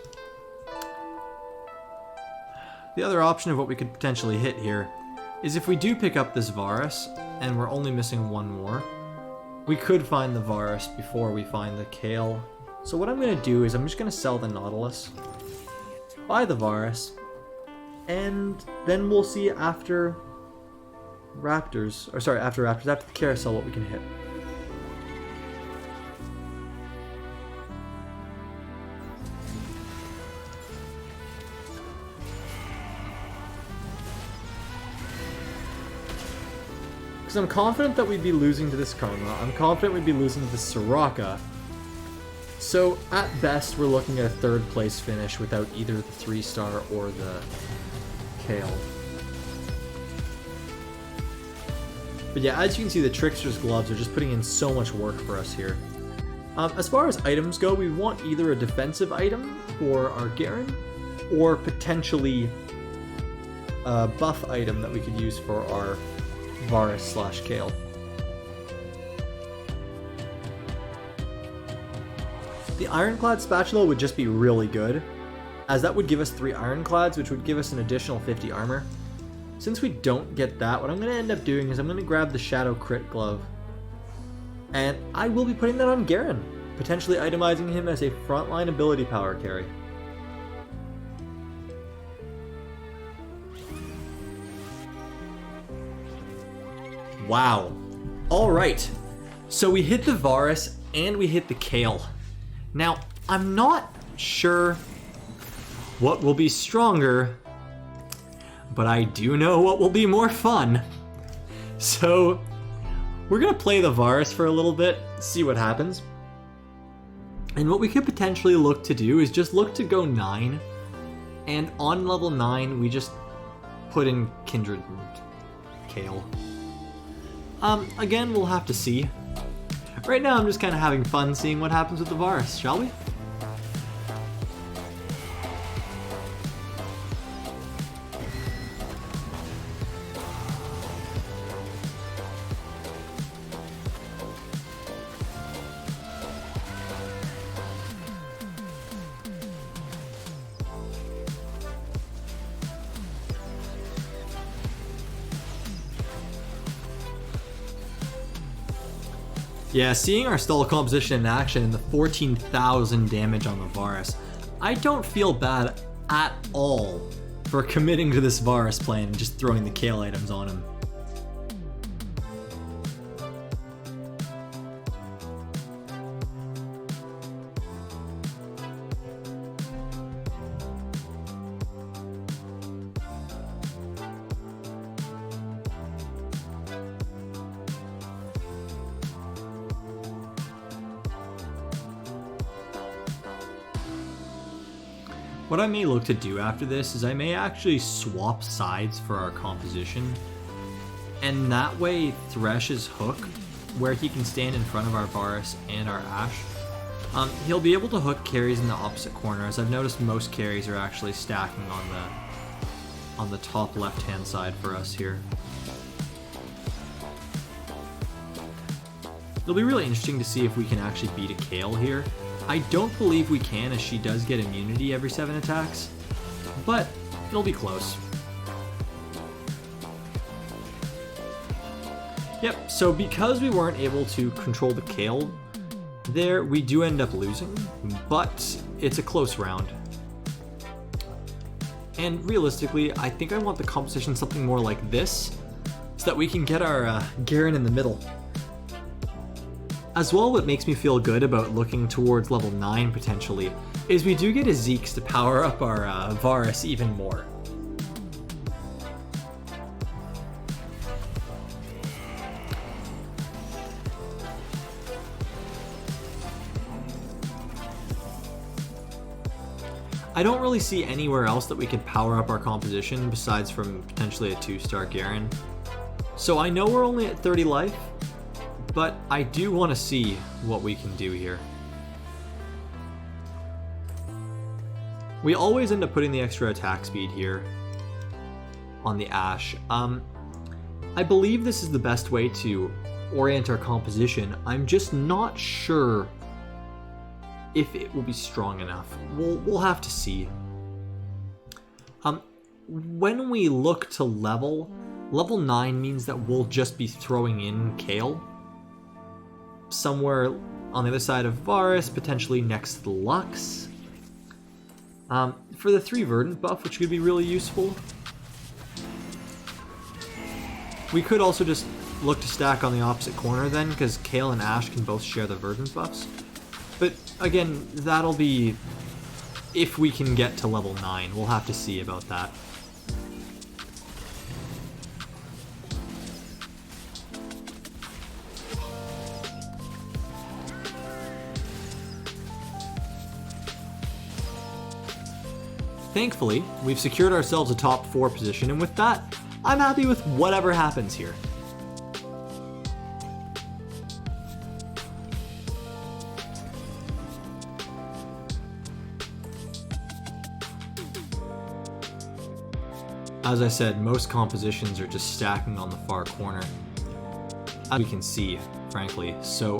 The other option of what we could potentially hit here is if we do pick up this Varus, and we're only missing one more, we could find the Varus before we find the Kayle. So what I'm going to do is I'm just going to sell the Nautilus, buy the Varus, and then we'll see after after the carousel what we can hit. Because I'm confident that we'd be losing to this Karma. I'm confident we'd be losing to this Soraka. So at best, we're looking at a 3rd place finish without either the 3-star or the Kayle. But yeah, as you can see, the Trickster's Gloves are just putting in so much work for us here. As far as items go, we want either a defensive item for our Garen, or potentially a buff item that we could use for our Varus/Kayle. The Ironclad Spatula would just be really good, as that would give us 3 Ironclads, which would give us an additional 50 armor. Since we don't get that, what I'm going to end up doing is I'm going to grab the Shadow Crit Glove, and I will be putting that on Garen, potentially itemizing him as a frontline ability power carry. Wow. Alright, so we hit the Varus and we hit the Kayle. Now, I'm not sure what will be stronger, but I do know what will be more fun. So, we're gonna play the Varus for a little bit, see what happens. And what we could potentially look to do is just look to go 9, and on level 9, we just put in Kindred and Kayle. Again, we'll have to see. Right now, I'm just kind of having fun seeing what happens with the Varus, shall we? Yeah, seeing our stall composition in action and the 14,000 damage on the Varus, I don't feel bad at all for committing to this Varus plan and just throwing the Kayle items on him. What I may look to do after this is I may actually swap sides for our composition, and that way Thresh's hook, where he can stand in front of our Varus and our Ashe, he'll be able to hook carries in the opposite corner, as I've noticed most carries are actually stacking on the top left-hand side for us here. It'll be really interesting to see if we can actually beat a Kayle here. I don't believe we can, as she does get immunity every 7 attacks, but it'll be close. Yep, so because we weren't able to control the Kayle there, we do end up losing, but it's a close round. And realistically, I think I want the composition something more like this, so that we can get our Garen in the middle. As well, what makes me feel good about looking towards level 9 potentially, is we do get a Zeke's to power up our Varus even more. I don't really see anywhere else that we could power up our composition besides from potentially a 2-star Garen. So I know we're only at 30 life, but I do want to see what we can do here. We always end up putting the extra attack speed here on the Ashe. I believe this is the best way to orient our composition. I'm just not sure if it will be strong enough. We'll have to see. When we look to level 9 means that we'll just be throwing in Kayle somewhere on the other side of Varus, potentially next to the Lux. For the 3 Verdant buff, which could be really useful. We could also just look to stack on the opposite corner then, because Kayle and Ashe can both share the Verdant buffs. But again, that'll be if we can get to level 9. We'll have to see about that. Thankfully, we've secured ourselves a top 4 position, and with that, I'm happy with whatever happens here. As I said, most compositions are just stacking on the far corner, as we can see, frankly. So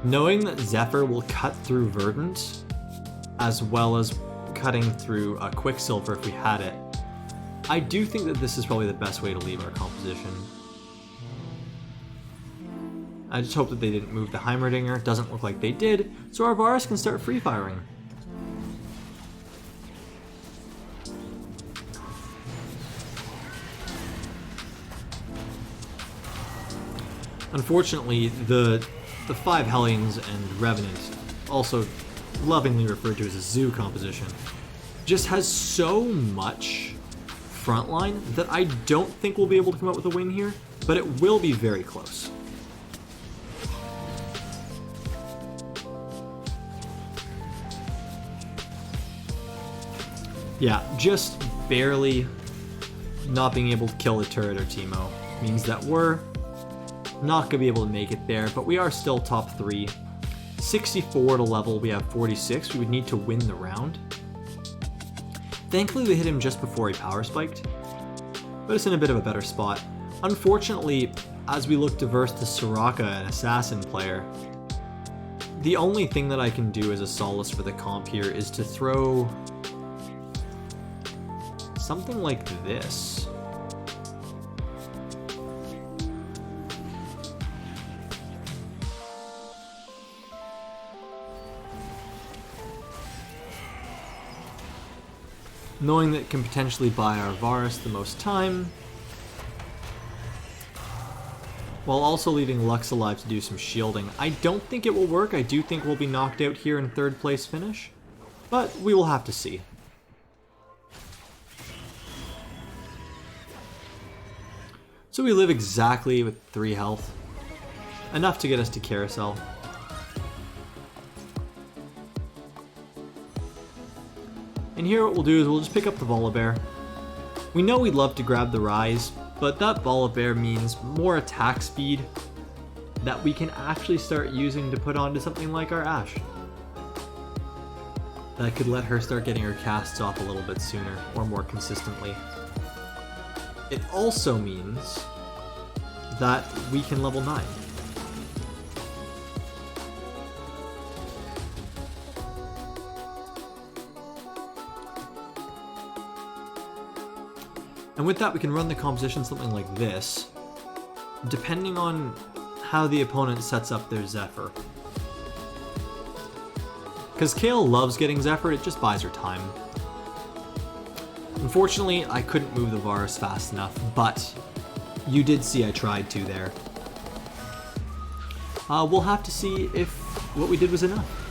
knowing that Zephyr will cut through Verdant, as well as cutting through a Quicksilver if we had it, I do think that this is probably the best way to leave our composition. I just hope that they didn't move the Heimerdinger. Doesn't look like they did, so our Varus can start free firing. Unfortunately, the 5 Hellions and Revenant, also lovingly referred to as a zoo composition, just has so much frontline that I don't think we'll be able to come up with a win here, but it will be very close. Yeah, just barely not being able to kill the turret or Teemo means that we're not going to be able to make it there, but we are still top 3. 64 to level, we have 46. We would need to win the round. Thankfully, we hit him just before he power spiked, but it's in a bit of a better spot. Unfortunately, as we look to verse the Soraka, an assassin player, the only thing that I can do as a solace for the comp here is to throw something like this. Knowing that it can potentially buy our Varus the most time, while also leaving Lux alive to do some shielding. I don't think it will work. I do think we'll be knocked out here in 3rd place finish, but we will have to see. So we live exactly with 3 health, enough to get us to Carousel. And here what we'll do is we'll just pick up the Volibear. We know we'd love to grab the Rise, but that Volibear means more attack speed that we can actually start using to put onto something like our Ashe. That could let her start getting her casts off a little bit sooner, or more consistently. It also means that we can level 9. And with that, we can run the composition something like this, depending on how the opponent sets up their Zephyr. Because Kayle loves getting Zephyr, it just buys her time. Unfortunately, I couldn't move the Varus fast enough, but you did see I tried to there. We'll have to see if what we did was enough.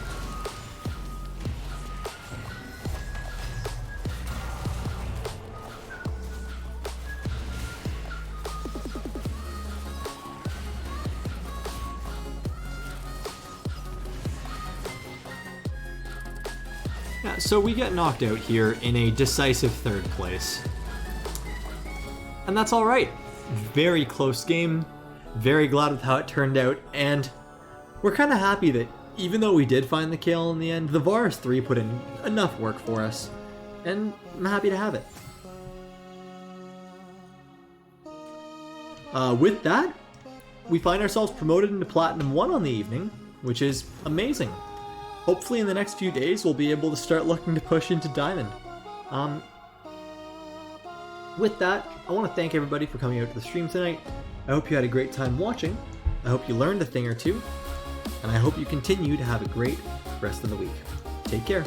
Yeah, so we get knocked out here in a decisive 3rd place. And that's alright. Very close game, very glad with how it turned out, and we're kind of happy that even though we did find the Kayle in the end, the Varus 3 put in enough work for us, and I'm happy to have it. With that, we find ourselves promoted into Platinum 1 on the evening, which is amazing. Hopefully in the next few days we'll be able to start looking to push into Diamond. With that, I want to thank everybody for coming out to the stream tonight. I hope you had a great time watching, I hope you learned a thing or two, and I hope you continue to have a great rest of the week. Take care.